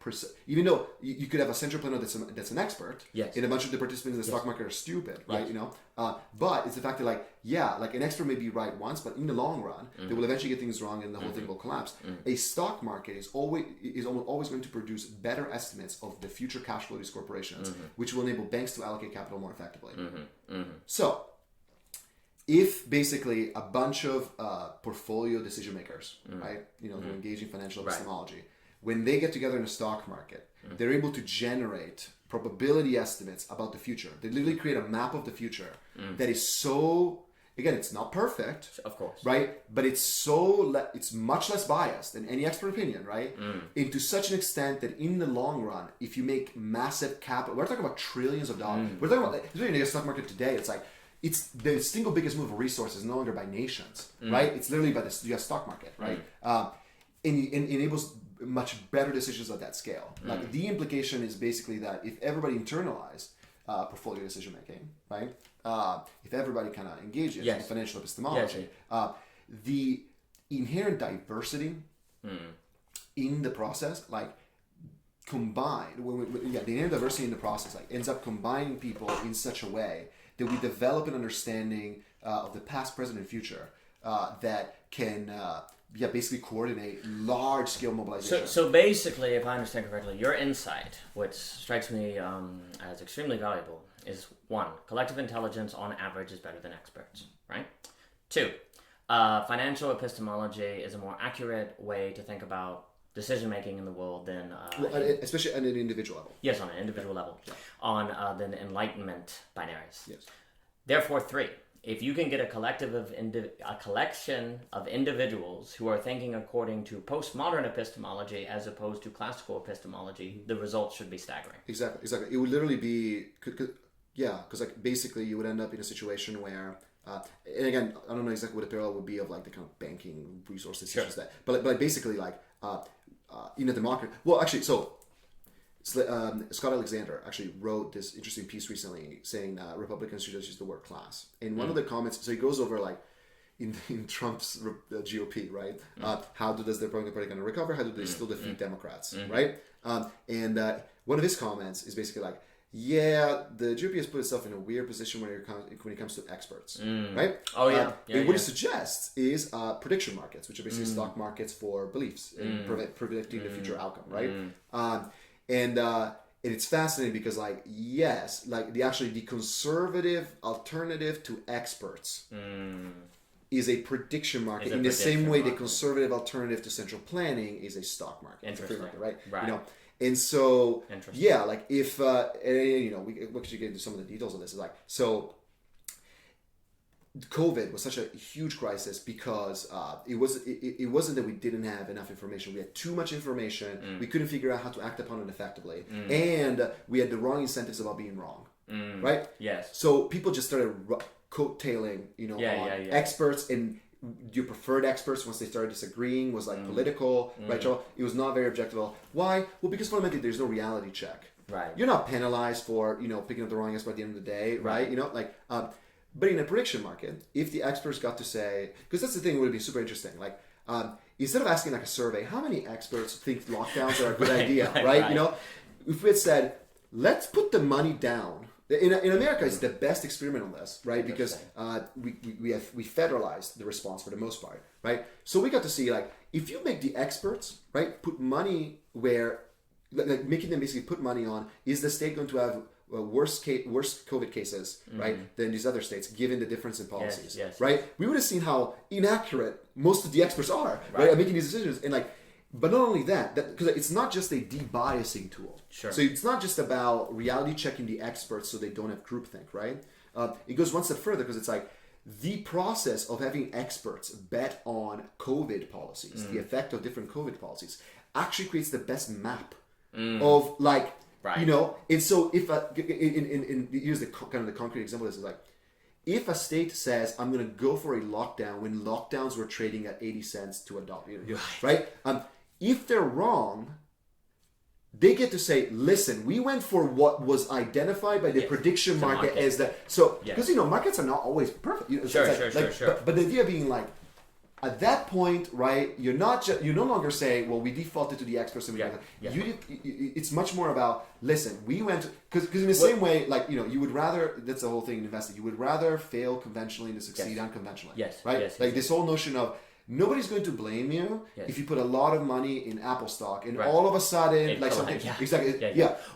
Even though you could have a central planner that's an expert, and a bunch of the participants in the stock market are stupid, right? But it's the fact that an expert may be right once, but in the long run, they will eventually get things wrong, and the whole thing will collapse. A stock market is always going to produce better estimates of the future cash flow of these corporations, which will enable banks to allocate capital more effectively. So, if basically a bunch of portfolio decision makers, right, who engage in financial epistemology, when they get together in a stock market, they're able to generate probability estimates about the future. They literally create a map of the future that is so, again, it's not perfect, of course, right? But it's it's much less biased than any expert opinion, right? And to such an extent that in the long run, if you make massive capital, we're talking about trillions of dollars. We're talking about, especially in the stock market today, it's the single biggest move of resources, no longer by nations, right? It's literally by the U.S. stock market, right? And enables much better decisions at that scale. The implication is basically that if everybody internalized portfolio decision making, right? If everybody kind of engages in financial epistemology, the inherent diversity in the process, combined, the inherent diversity in the process, ends up combining people in such a way that we develop an understanding of the past, present, and future that can basically coordinate large scale mobilization. So basically, if I understand correctly, your insight, which strikes me as extremely valuable, is 1, collective intelligence on average is better than experts, right? 2, financial epistemology is a more accurate way to think about decision making in the world than especially at an individual level. Yes, on an individual level, than Enlightenment binaries. Yes. Therefore, 3, if you can get a collection of individuals who are thinking according to postmodern epistemology as opposed to classical epistemology, the results should be staggering. Exactly. It would literally be, because like basically you would end up in a situation where, and again, I don't know exactly what the parallel would be of like the kind of banking resources, such as that, but like basically like in a democracy. Well, actually, Scott Alexander actually wrote this interesting piece recently saying Republicans should just use the word class. And one of the comments, so he goes over like in Trump's GOP, right? How does the Republican Party kind of recover? How do they still defeat Democrats, right? And one of his comments is basically like, yeah, the GOP has put itself in a weird position when it comes to experts, right? Oh yeah. And what he suggests is prediction markets, which are basically stock markets for beliefs and predicting the future outcome, right? And it's fascinating because, like, yes, like the conservative alternative to experts is a prediction market in the same way the conservative alternative to central planning is a stock market. It's a free market, right? You know, and so yeah, like if you know, we should get into some of the details of this. Is like so. COVID was such a huge crisis because it wasn't that we didn't have enough information. We had too much information. We couldn't figure out how to act upon it effectively, and we had the wrong incentives about being wrong. Right? Yes. So people just started coattailing, you know, on experts, and your preferred experts once they started disagreeing was like political, right? So it was not very objective. Why? Well, because fundamentally there's no reality check. Right. You're not penalized for, you know, picking up the wrong expert at the end of the day, right? You know, like. But in a prediction market, if the experts got to say, because that's the thing, would be super interesting. Like, instead of asking like a survey, how many experts think lockdowns are a good idea, right? You know, if we had said, let's put the money down. In America, it's the best experiment on this, right? Because we federalized the response for the most part, right? So we got to see like if you make the experts right put money where, like making them basically put money on, is the state going to have worse COVID cases, right, than these other states, given the difference in policies, right? We would have seen how inaccurate most of the experts are, right, at making these decisions, and like, but not only that because it's not just a debiasing tool. Sure. So it's not just about reality checking the experts so they don't have groupthink, right? It goes one step further because it's like the process of having experts bet on COVID policies, the effect of different COVID policies, actually creates the best map of like. Right. You know, and so if here's the kind of the concrete example of this is like, if a state says I'm going to go for a lockdown when lockdowns were trading at 80 cents to $1, right? If they're wrong, they get to say, listen, we went for what was identified by the prediction market as that. So because you know markets are not always perfect. You know, sure. But the idea being like. At that point, right, you're no longer saying, well, we defaulted to the experts. And it's much more about, listen, we went, because in the same way, like, you know, you would rather, that's the whole thing in investing, you would rather fail conventionally than succeed unconventionally. Right? This whole notion of, nobody's going to blame you if you put a lot of money in Apple stock and all of a sudden, like something, because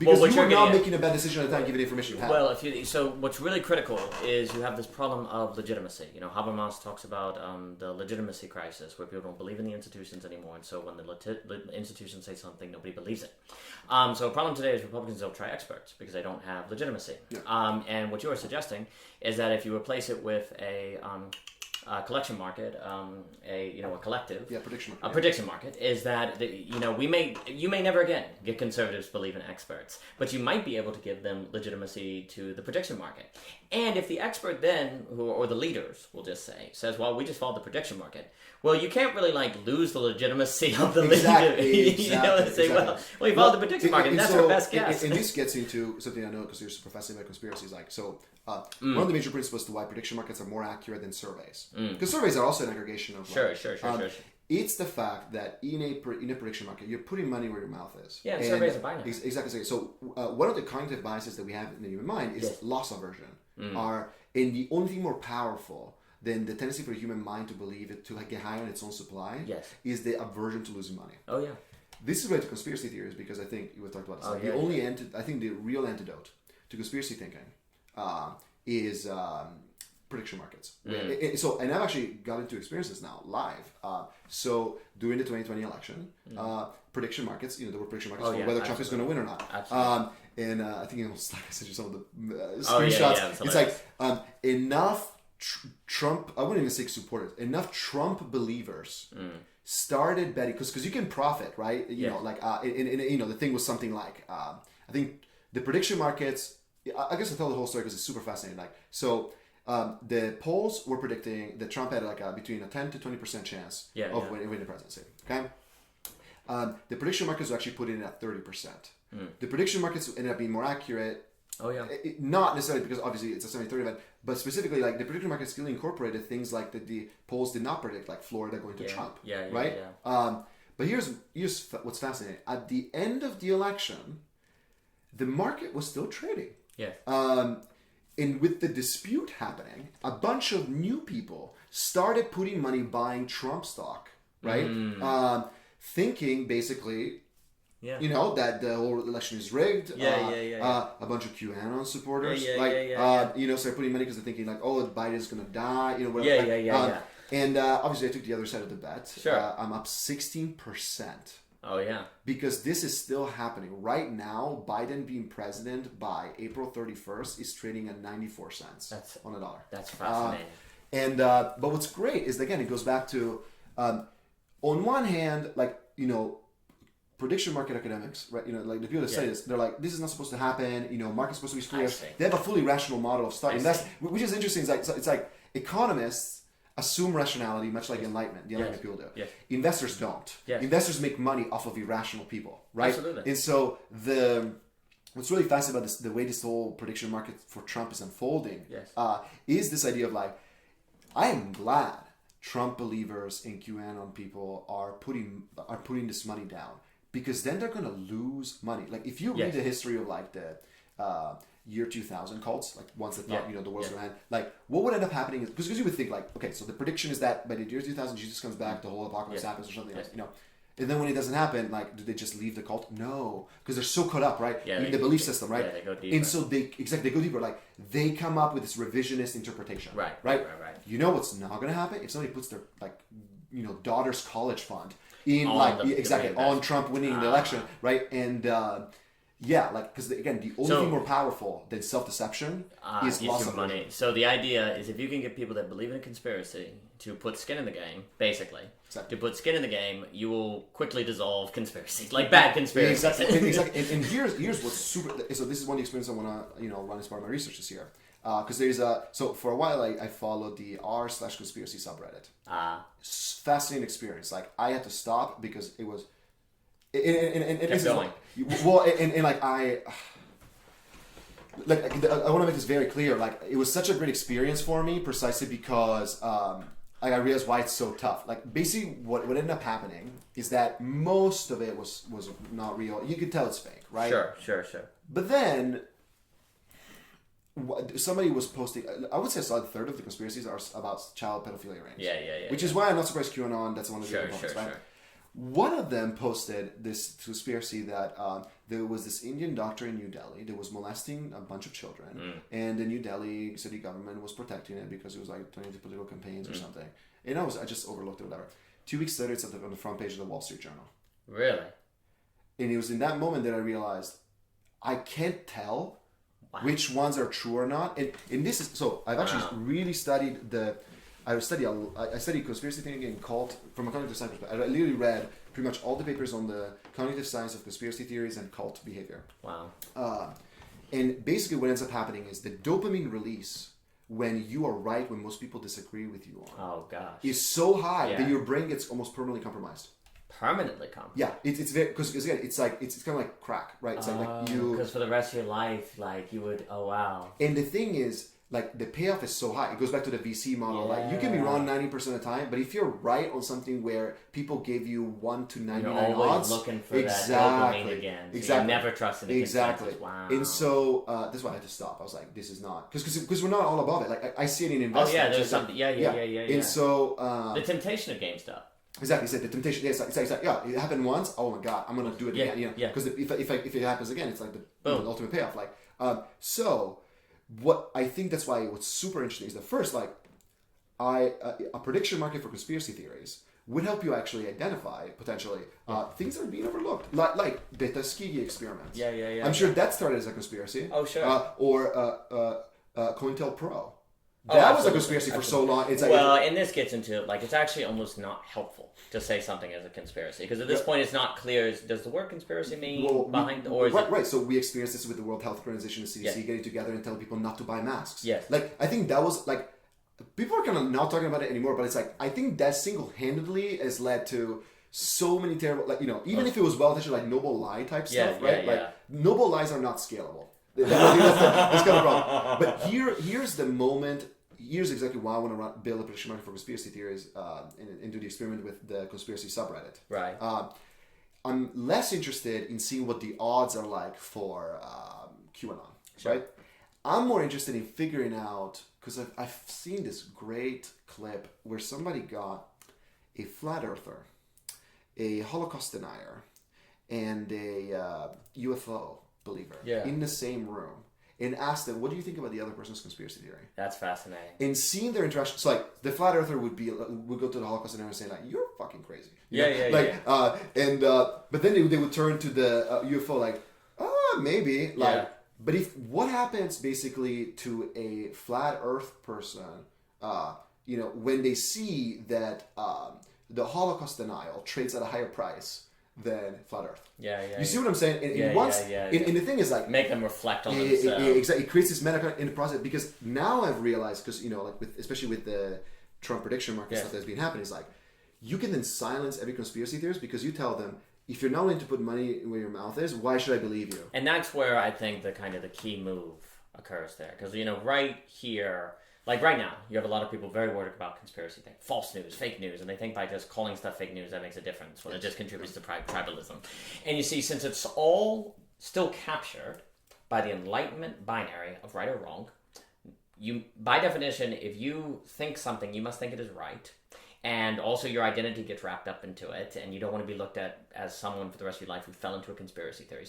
you were not making a bad decision at the time given the information you had. Well, so what's really critical is you have this problem of legitimacy. You know, Habermas talks about the legitimacy crisis, where people don't believe in the institutions anymore, and so when the institutions say something, nobody believes it. So a problem today is Republicans don't try experts because they don't have legitimacy. And what you are suggesting is that if you replace it with a collection market, a collective, prediction market is that you may never again get conservatives believe in experts, but you might be able to give them legitimacy to the prediction market. And if the expert then, or the leaders, will just says, well, we just followed the prediction market. Well, you can't really like lose the legitimacy of the leader. You know, and say, well, we followed the prediction market. And that's our best guess. And this gets into something I know because you're professing about conspiracies. Like, so one of the major principles to why prediction markets are more accurate than surveys, because surveys are also an aggregation of sure. It's the fact that in a prediction market, you're putting money where your mouth is. Yeah, and surveys are binary. Exactly. So one of the cognitive biases that we have in the human mind is loss aversion. And the only thing more powerful then the tendency for the human mind to believe it, to like get high on its own supply, Yes. is the aversion to losing money. Oh yeah. This is related to conspiracy theories because I think we talked about this. Oh, Like, yeah, the only I think the real antidote to conspiracy thinking is prediction markets. So, and I've actually got into experiences now live. So during the 2020 election, prediction markets, there were prediction markets for whether Trump is going to win or not. Absolutely. And I think I sent you some of the Oh, yeah, screenshots. yeah, It's like enough Trump, I wouldn't even say supporters, enough Trump believers started betting, because you can profit, right? You know, like, the thing was something like, I think the prediction markets, I guess I'll tell the whole story because it's super fascinating. Like, so the polls were predicting that Trump had like between a 10 to 20% chance of winning the presidency. Okay. The prediction markets were actually put in at 30%. The prediction markets ended up being more accurate. Oh yeah. Not necessarily because obviously it's a 70-30 event, but specifically like the prediction markets still incorporated things like that the polls did not predict, like Florida going to Trump. Right. But here's what's fascinating. At the end of the election, the market was still trading. Yeah. And with the dispute happening, a bunch of new people started putting money buying Trump stock, right? Thinking basically, that the whole election is rigged. A bunch of QAnon supporters, started putting money because they're thinking like, oh, Biden's gonna die, whatever. And obviously, I took the other side of the bet. Sure. I'm up 16%. Oh yeah. Because this is still happening. Right now, Biden being president by April 31st is trading at 94 cents on a dollar. That's fascinating. But what's great is, again, it goes back to, on one hand, like, prediction market academics, right? Like the people that study this, they're like, this is not supposed to happen. Market's supposed to be spurious. They have a fully rational model of study. And that's, which is interesting. It's like economists assume rationality, much like Enlightenment. The Enlightenment people do. Yes. Investors don't. Yes. Investors make money off of irrational people, right? Absolutely. And so what's really fascinating about this, the way this whole prediction market for Trump is unfolding, is this idea of like, I am glad Trump believers and QAnon people are putting this money down, because then they're gonna lose money. Like if you read the history of like the year 2000 cults, like ones that thought the world's gonna end, like what would end up happening is, because you would think like, okay, so the prediction is that by the year 2000 Jesus comes back, the whole apocalypse happens or something else, and then when it doesn't happen, like, do they just leave the cult? No, because they're so caught up, right, in the belief system, right? They go deeper. And so they go deeper. Like they come up with this revisionist interpretation, right. You know what's not going to happen if somebody puts their daughter's college fund in on Trump winning the election, right? And because again, the only thing more powerful than self-deception is loss of money. So the idea is, if you can get people that believe in a conspiracy to put skin in the game, basically, to put skin in the game, you will quickly dissolve conspiracies, like bad conspiracies. Exactly. And here's what's super. So this is one of the experiences I want to run as part of my research this year. Because there's so for a while I followed the r/conspiracy subreddit. Fascinating experience. Like I had to stop because it was. And kept going. I want to make this very clear. Like it was such a great experience for me, precisely because I realized why it's so tough. Like basically, what ended up happening is that most of it was not real. You could tell it's fake, right? Sure. But then somebody was posting. I would say a third of the conspiracies are about child pedophilia rings. Yeah. Which is why I'm not surprised QAnon. That's one of the components, right? Sure. One of them posted this conspiracy that there was this Indian doctor in New Delhi that was molesting a bunch of children, and the New Delhi city government was protecting it because it was like turning into political campaigns or something. And I just overlooked it, whatever. 2 weeks later, it's on the front page of the Wall Street Journal. Really? And it was in that moment that I realized I can't tell which ones are true or not. And this is so. I've actually really studied I studied conspiracy thinking and cult from a cognitive science perspective. I literally read pretty much all the papers on the cognitive science of conspiracy theories and cult behavior. Wow. And basically what ends up happening is the dopamine release when you are right when most people disagree with you on is so high that your brain gets almost permanently compromised. Permanently compromised? Yeah. It's very, because again, it's kind of like crack, right? It's like you... Because for the rest of your life, like you would, oh wow. And the thing is, like the payoff is so high. It goes back to the VC model. Like you can be wrong 90% of the time, but if you're right on something where people gave you 1 to 99 you're always odds, looking for that dopamine again. So you never trust in the consensus. Wow. And so that's why I had to stop. I was like, this is not because we're not all above it. Like I see it in investment. Oh yeah, there's something. Yeah. And so the temptation of GameStop. Exactly, it's like the temptation. Yeah, it's like it happened once. Oh my god, I'm gonna do it again. You know, because if it happens again, it's like the ultimate payoff. Like so. What I think that's why what's super interesting is that first, like, a prediction market for conspiracy theories would help you actually identify potentially things that are being overlooked, like the Tuskegee experiments. Yeah. I'm sure that started as a conspiracy. Oh sure. Or COINTELPRO. That was a conspiracy for so long. It's like, and this gets into like it's actually almost not helpful to say something as a conspiracy because at this point it's not clear. Does the word conspiracy mean behind or is it... right? So we experienced this with the World Health Organization and CDC getting together and telling people not to buy masks. Yes. Like I think that was like people are kind of not talking about it anymore, but it's like I think that single-handedly has led to so many terrible, like even if it was well-intentioned, like noble lie type stuff, right? Like noble lies are not scalable. That's kind of problem. But here's the moment. Here's exactly why I want to build a prediction market for conspiracy theories and do the experiment with the conspiracy subreddit. Right. I'm less interested in seeing what the odds are like for QAnon. Sure. Right. I'm more interested in figuring out because I've seen this great clip where somebody got a flat earther, a Holocaust denier, and a UFO believer in the same room. And ask them, what do you think about the other person's conspiracy theory? That's fascinating. And seeing their interactions, so like the flat earther would go to the Holocaust and say like, "You're fucking crazy." But then they would turn to the UFO like, maybe like. But what happens basically to a flat Earth person, when they see that the Holocaust denial trades at a higher price than flat Earth. You see what I'm saying? And the thing is like make them reflect on themselves. Exactly. It creates this meta in the process because now I've realized because especially with the Trump prediction market stuff that's been happening is like you can then silence every conspiracy theorist because you tell them if you're not willing to put money where your mouth is, why should I believe you? And that's where I think the key move occurs there because right here. Like right now, you have a lot of people very worried about conspiracy things, false news, fake news, and they think by just calling stuff fake news that makes a difference when it just contributes to tribalism. And you see, since it's all still captured by the Enlightenment binary of right or wrong, you by definition, if you think something, you must think it is right. And also your identity gets wrapped up into it, and you don't want to be looked at as someone for the rest of your life who fell into a conspiracy theory.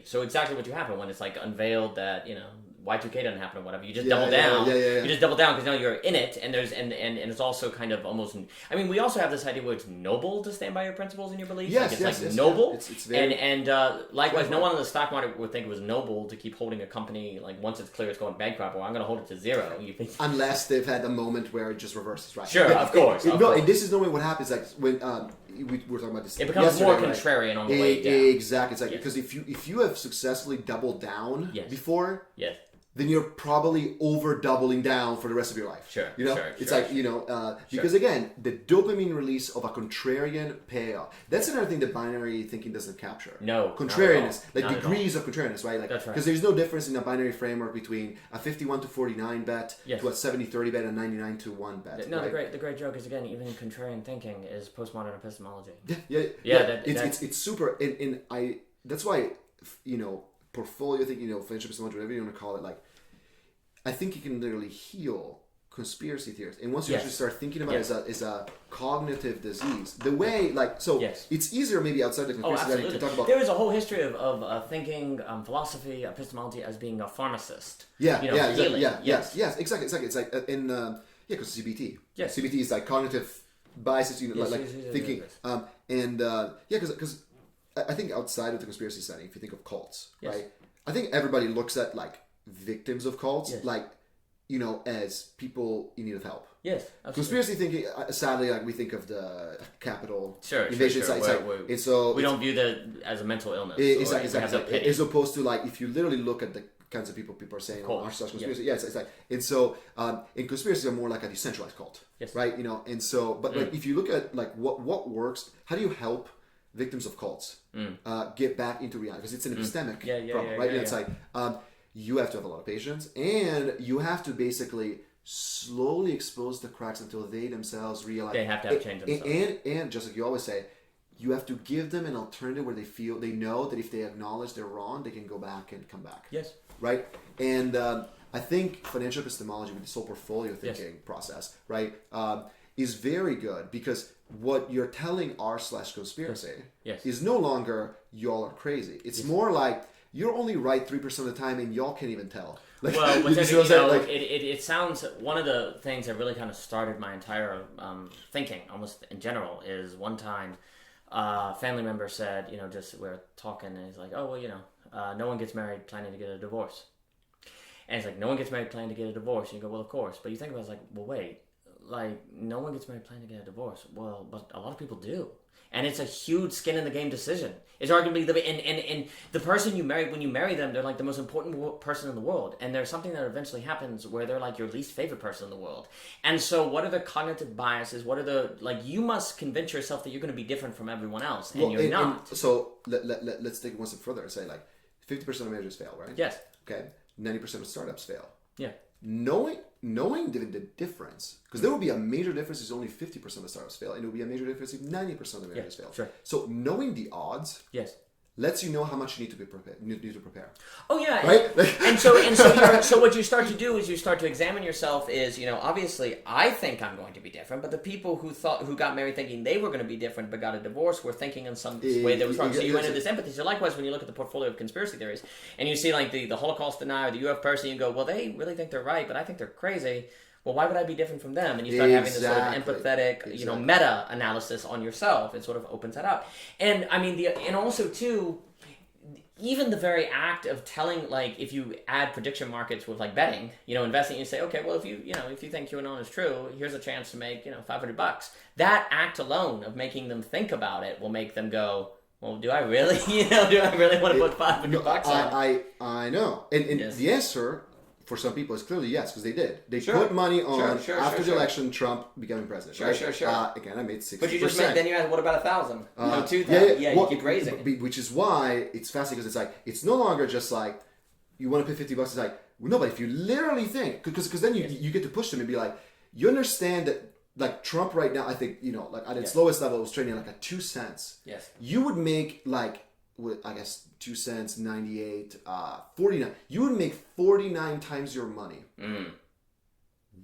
So exactly what you happen when it's like unveiled that, Y2K doesn't happen or whatever. You just double down. You just double down because now you're in it, and and it's also kind of almost. I mean, we also have this idea where it's noble to stand by your principles and your beliefs. It's noble. It's very, and likewise, no one in the stock market would think it was noble to keep holding a company like once it's clear it's going bankrupt. Well, I'm going to hold it to zero. You think unless they've had a moment where it just reverses, right? Sure, of course. And this is normally what happens. Like when we were talking about this, it becomes more contrarian on the way down. Exactly. It's like because if you have successfully doubled down before, then you're probably over doubling down for the rest of your life. Sure. Because again, the dopamine release of a contrarian payoff. That's another thing that binary thinking doesn't capture. No. Contrarianness. Like degrees of contrarianness, right? Like, that's right. Because there's no difference in a binary framework between a 51 to 49 bet to a 70-30 bet and a 99 to 1 bet. No, right? the great joke is again, even contrarian thinking is postmodern epistemology. It's super and that's why portfolio thinking, friendship epistemology, whatever you want to call it, like I think you can literally heal conspiracy theories. And once you actually start thinking about it as a cognitive disease, the way it's easier maybe outside the conspiracy theory to talk about. There is a whole history of thinking, philosophy, epistemology as being a pharmacist. Exactly. It's like because CBT. Yes. CBT is like cognitive biases, thinking. Because I think outside of the conspiracy setting, if you think of cults, right? I think everybody looks at like victims of cults, as people in need of help. Yes, absolutely. Conspiracy thinking, sadly, like we think of the Capitol invasion sites, and so we don't view that as a mental illness. Exactly. As opposed to like if you literally look at the kinds of people are saying are such conspiracy. It's like and so in conspiracies are more like a decentralized cult, right? And so but like if you look at like what works, how do you help victims of cults get back into reality because it's an epistemic problem, right? It's like you have to have a lot of patience, and you have to basically slowly expose the cracks until they themselves realize they have to have change themselves. And just like you always say, you have to give them an alternative where they know that if they acknowledge they're wrong, they can go back and come back. Yes. Right? And I think financial epistemology with this whole portfolio thinking process, right, is very good, because what you're telling r/conspiracy is no longer y'all are crazy. It's more like you're only right 3% of the time and y'all can't even tell. Like, well, it sounds, one of the things that really kind of started my entire thinking, almost in general, is one time a family member said, just we're talking, and he's like, oh, well, no one gets married planning to get a divorce. And it's like, no one gets married planning to get a divorce. And you go, well, of course. But you think about it, it's like, well, wait, like, no one gets married planning to get a divorce. Well, but a lot of people do. And it's a huge skin in the game decision. It's arguably and the person you marry, when you marry them, they're like the most important person in the world. And there's something that eventually happens where they're like your least favorite person in the world. And so what are the cognitive biases? What are the, like, you must convince yourself that you're going to be different from everyone else. And you're not. So let's take it one step further and say, like, 50% of marriages fail, right? Yes. Okay. 90% of startups fail. Yeah. Knowing the difference, because there will be a major difference if only 50% of the startups fail, and it will be a major difference if 90% of the marriages fail. Sure. So knowing the odds, lets you know how much you need to prepare. Oh yeah, right. So what you start to do is you start to examine yourself. Is obviously I think I'm going to be different, but the people who got married thinking they were going to be different but got a divorce were thinking in some way that was wrong. So you enter this empathy. So likewise, when you look at the portfolio of conspiracy theories and you see like the Holocaust denier, the UFO person, you go, well, they really think they're right, but I think they're crazy. Well, why would I be different from them? And you start having this sort of empathetic, meta-analysis on yourself. It sort of opens that up. And I mean, and also too, even the very act of telling, like, if you add prediction markets with like betting, investing, you say, okay, well, if you think QAnon is true, here's a chance to make, $500. That act alone of making them think about it will make them go, well, do I really, want to put $500 on? I know. And the answer for some people is clearly yes, because they did. They put money on after the election, Trump becoming president. Sure. Again, I made 60%. But you just made, then you had, what about 1,000? 2,000? You keep raising. Which is why it's fascinating, because it's like, it's no longer just like, you want to pay $50, it's like, well, no, but if you literally think, because then you get to push them and be like, you understand that, like, Trump right now, I think, like at its lowest level, it was trading like at 2 cents. Yes. You would make like, with, I guess, 2 cents, 98, 49. You would make 49 times your money.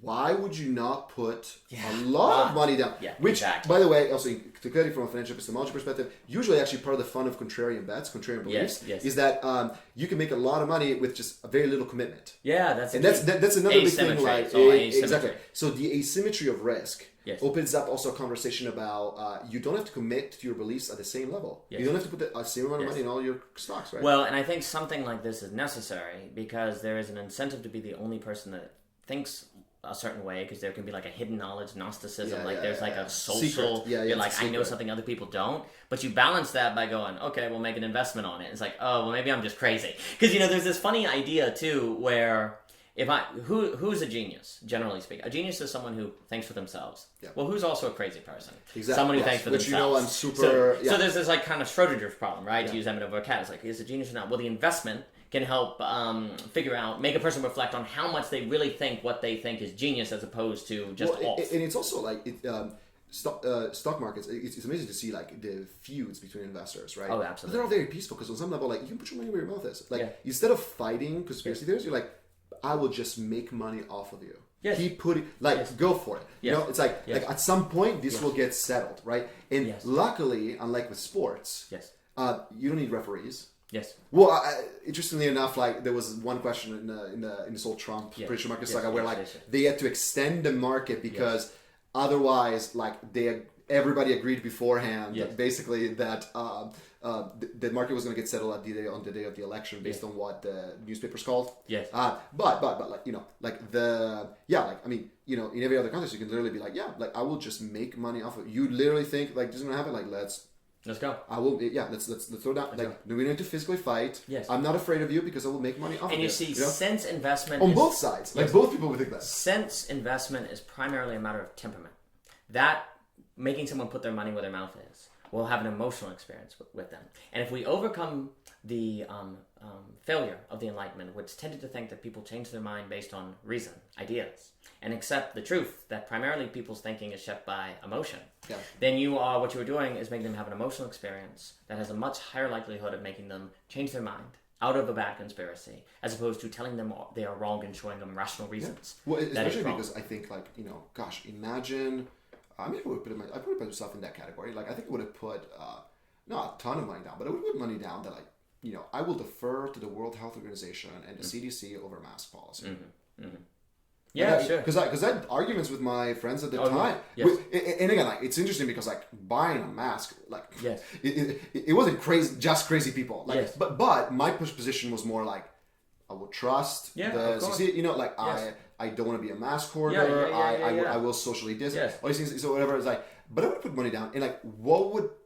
Why would you not put a lot of money down? Yeah, which, by the way, also to clearly from a financial epistemology perspective, usually actually part of the fun of contrarian bets, contrarian beliefs, is that you can make a lot of money with just a very little commitment. Yeah, that's another big thing. Like, exactly. So the asymmetry of risk opens up also a conversation about you don't have to commit to your beliefs at the same level. You don't have to put the same amount of money in all your stocks, right? Well, and I think something like this is necessary because there is an incentive to be the only person that thinks a certain way, because there can be like a hidden knowledge, Gnosticism, there's like a social, you're like, I know something other people don't, but you balance that by going, okay, we'll make an investment on it. It's like, oh, well, maybe I'm just crazy. Because, there's this funny idea too, where who's a genius, generally speaking? A genius is someone who thinks for themselves. Yeah. Well, who's also a crazy person? Exactly. Someone who thinks for themselves. I'm super... So there's this like kind of Schrodinger's problem, right? To use Emmett over a cat. It's like, is a genius or not? Well, the investment can help make a person reflect on how much they really think what they think is genius as opposed to just off. And it's also like stock markets. It's amazing to see like the feuds between investors, right? Oh, absolutely. But they're all very peaceful because on some level, like, you can put your money where your mouth is. Like, instead of fighting conspiracy theories, you're like, I will just make money off of you. Yes. Keep putting, go for it. Yes. It's like at some point this will get settled, right? And luckily, unlike with sports, you don't need referees. Yes. Well, interestingly enough, like, there was one question in this whole Trump prediction market saga where they had to extend the market because otherwise, like, everybody agreed beforehand that basically that the market was going to get settled on the day of the election based on what the newspapers called. Yes. But like, I mean, in every other context you can literally be like, like, I will just make money off of it. You literally think like this is going to happen? Like, let's go. I will. Let's throw down. Like, we don't need to physically fight. Yes. I'm not afraid of you because I will make money off of it. And you see, sense investment on both sides. Like, both people would think that. Sense investment is primarily a matter of temperament. That making someone put their money where their mouth is will have an emotional experience with them. And if we overcome failure of the Enlightenment, which tended to think that people change their mind based on reason, ideas, and accept the truth that primarily people's thinking is shaped by emotion, then what you were doing is making them have an emotional experience that has a much higher likelihood of making them change their mind out of a bad conspiracy, as opposed to telling them they are wrong and showing them rational reasons. Well, especially because I think, like, gosh, imagine. I mean, I probably put myself in that category. Like, I think I would have put not a ton of money down, but I would put money down that, like, I will defer to the World Health Organization and the CDC over mask policy. Yeah, sure. Because I had arguments with my friends at the time. Yes. And again, like, it's interesting because, like, buying a mask, like, it wasn't crazy people. Like, but my position was more like, I will trust the CDC. Like, I don't want to be a mask hoarder. I will socially distance. All these things. So whatever. It's like, but I would put money down. And, like,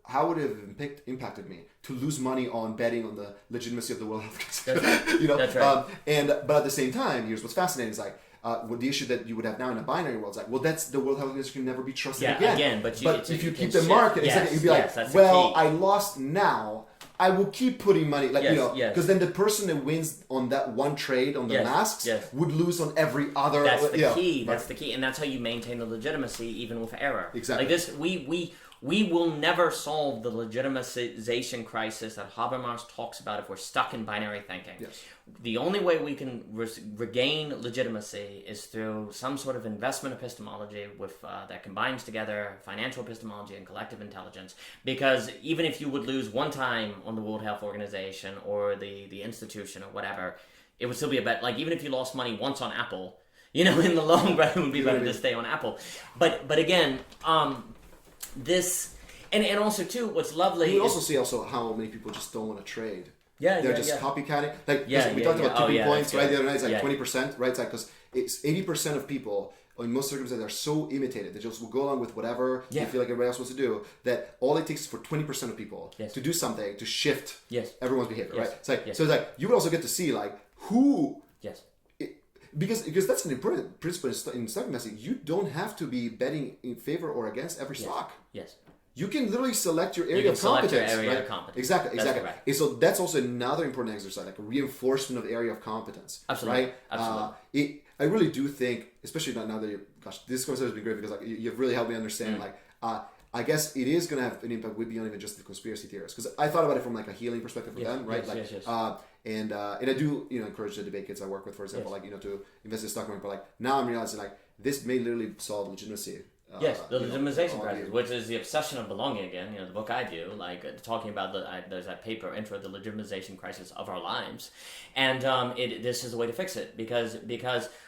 how would it have impacted me to lose money on betting on the legitimacy of the World Health Organization? That's right. But at the same time, here's what's fascinating is, like, the issue that you would have now in a binary world is like, well, that's the World Health Organization can never be trusted again. But if you keep the market, you'd be like, well, I lost now. I will keep putting money, like, because then the person that wins on that one trade on the masks would lose on every other. That's the key. That's the key, and that's how you maintain the legitimacy even with error. Exactly. Like this, we will never solve the legitimization crisis that Habermas talks about if we're stuck in binary thinking. Yes. The only way we can regain legitimacy is through some sort of investment epistemology that combines together financial epistemology and collective intelligence. Because even if you would lose one time on the World Health Organization or the institution or whatever, it would still be a bet. Like, even if you lost money once on Apple, in the long run, it would be better to stay on Apple. But again, this and also too, what's lovely. You also see how many people just don't want to trade. They're just copycatting. Like, we talked about tipping points, right? The other night, it's like 20%, right? It's like, because it's 80% of people in most circumstances are so imitated, they just will go along with whatever they feel like everybody else wants to do, that all it takes is for 20% of people to do something to shift everyone's behavior, right? It's like, so it's like, you would also get to see, like, who. Because that's an important principle in stock investing. You don't have to be betting in favor or against every stock. You can literally select your area of competence. Exactly. Right. And so that's also another important exercise, like a reinforcement of area of competence. Absolutely. Right? Absolutely. I really do think, especially now that this conversation has been great because, like, you've really helped me understand, like, I guess it is going to have an impact way beyond even just the conspiracy theorists. Because I thought about it from, like, a healing perspective for them, right? And I do, encourage the debate kids I work with, for example, like, to invest in the stock market. But, like, now I'm realizing, like, this may literally solve legitimacy. The legitimization crisis, which is the obsession of belonging again. The book I do, like, talking about there's that paper, Intro, the legitimization crisis of our lives, and this is the way to fix it, because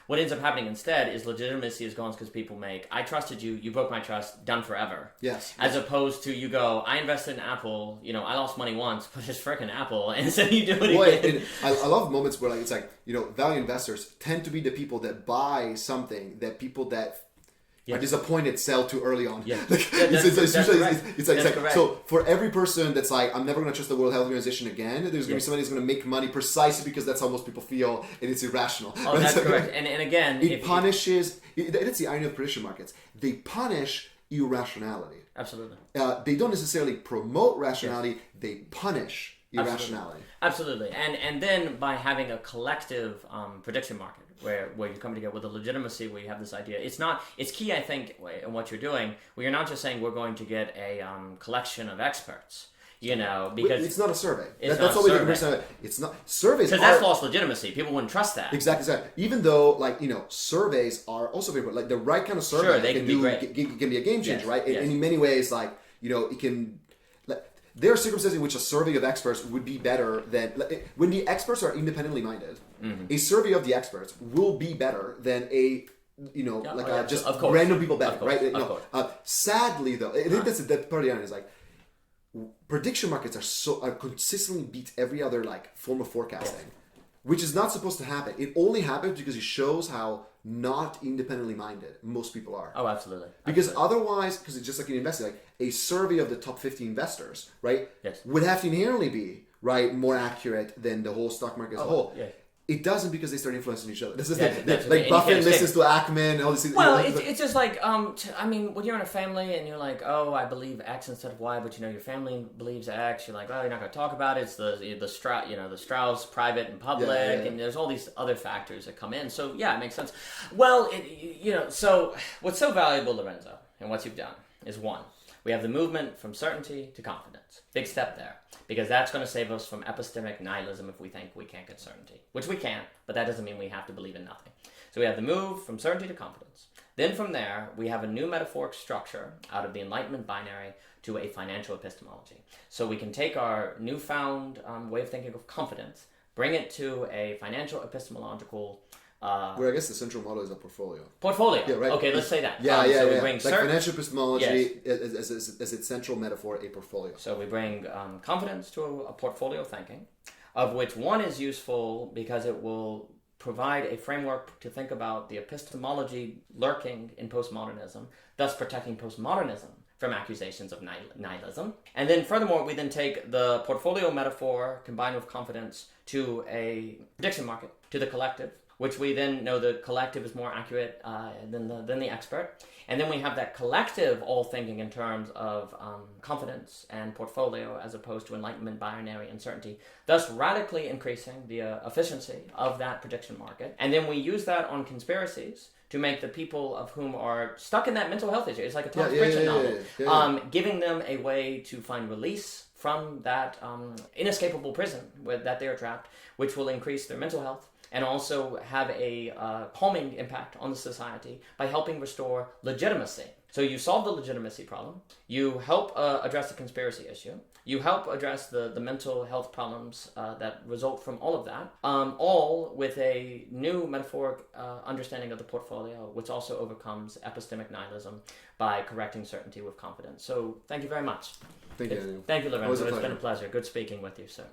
what ends up happening instead is legitimacy is gone because people make, I trusted you, you broke my trust, done forever. As opposed to, you go, I invested in Apple, I lost money once, but it's freaking Apple, and so you do it again. I love moments where, like, it's like, value investors tend to be the people that buy something that people that are disappointed sell too early on. It's like so for every person that's like, I'm never going to trust the World Health Organization again, there's going to be somebody who's going to make money precisely because that's how most people feel, and it's irrational. Oh, that's correct. And again, it punishes. That's the irony of prediction markets. They punish irrationality. Absolutely. They don't necessarily promote rationality. They punish irrationality. Absolutely. And then by having a collective prediction market where you come together with a legitimacy, where you have this idea, it's key, I think, in what you're doing, where you're not just saying we're going to get a collection of experts, because it's not a survey. It's that's not a always survey. It's not surveys, because that's lost legitimacy. People wouldn't trust that. Exactly. Even though, like, surveys are also very important. Like, the right kind of survey can be great. Can be a game changer, right? And in many ways, like, it can. There are circumstances in which a survey of experts would be better than when the experts are independently minded. A survey of the experts will be better than a just random people betting, right? Sadly, though, I think that's part of the irony is, like, prediction markets are consistently beat every other, like, form of forecasting, which is not supposed to happen. It only happens because it shows how not independently minded most people are. Oh, absolutely. Because otherwise, because it's just like in investing, like, a survey of the top 50 investors, right, would have to inherently be, right, more accurate than the whole stock market as a whole. It doesn't, because they start influencing each other. This is That's like Buffett listens to Ackman and all these things. Well, it's just like, I mean, when you're in a family and you're like, oh, I believe X instead of Y, but your family believes X, you're like, oh, you're not going to talk about it. It's the Strauss private and public, and there's all these other factors that come in. So yeah, it makes sense. Well, so what's so valuable, Lorenzo, and what you've done is, one, we have the movement from certainty to confidence. Big step there. Because that's going to save us from epistemic nihilism if we think we can't get certainty. Which we can't, but that doesn't mean we have to believe in nothing. So we have the move from certainty to confidence. Then from there, we have a new metaphoric structure out of the Enlightenment binary to a financial epistemology. So we can take our newfound way of thinking of confidence, bring it to a financial epistemological where I guess the central model is a portfolio. Portfolio. Yeah, right. Okay, let's say that. So we bring like financial epistemology as its central metaphor, a portfolio. So we bring confidence to a portfolio thinking, of which one is useful because it will provide a framework to think about the epistemology lurking in postmodernism, thus protecting postmodernism from accusations of nihilism. And then furthermore, we then take the portfolio metaphor combined with confidence to a prediction market, to the collective, which we then know the collective is more accurate than the expert. And then we have that collective all thinking in terms of confidence and portfolio as opposed to Enlightenment, binary, uncertainty, thus radically increasing the efficiency of that prediction market. And then we use that on conspiracies to make the people of whom are stuck in that mental health issue. It's like a Thomas Pynchon novel. Giving them a way to find release from that inescapable prison that they are trapped, which will increase their mental health and also have a calming impact on the society by helping restore legitimacy. So you solve the legitimacy problem, you help address the conspiracy issue, you help address the mental health problems that result from all of that, all with a new metaphoric understanding of the portfolio, which also overcomes epistemic nihilism by correcting certainty with confidence. So thank you very much. Thank you, Daniel. Thank you, Lorenzo. It's been a pleasure. Good speaking with you, sir.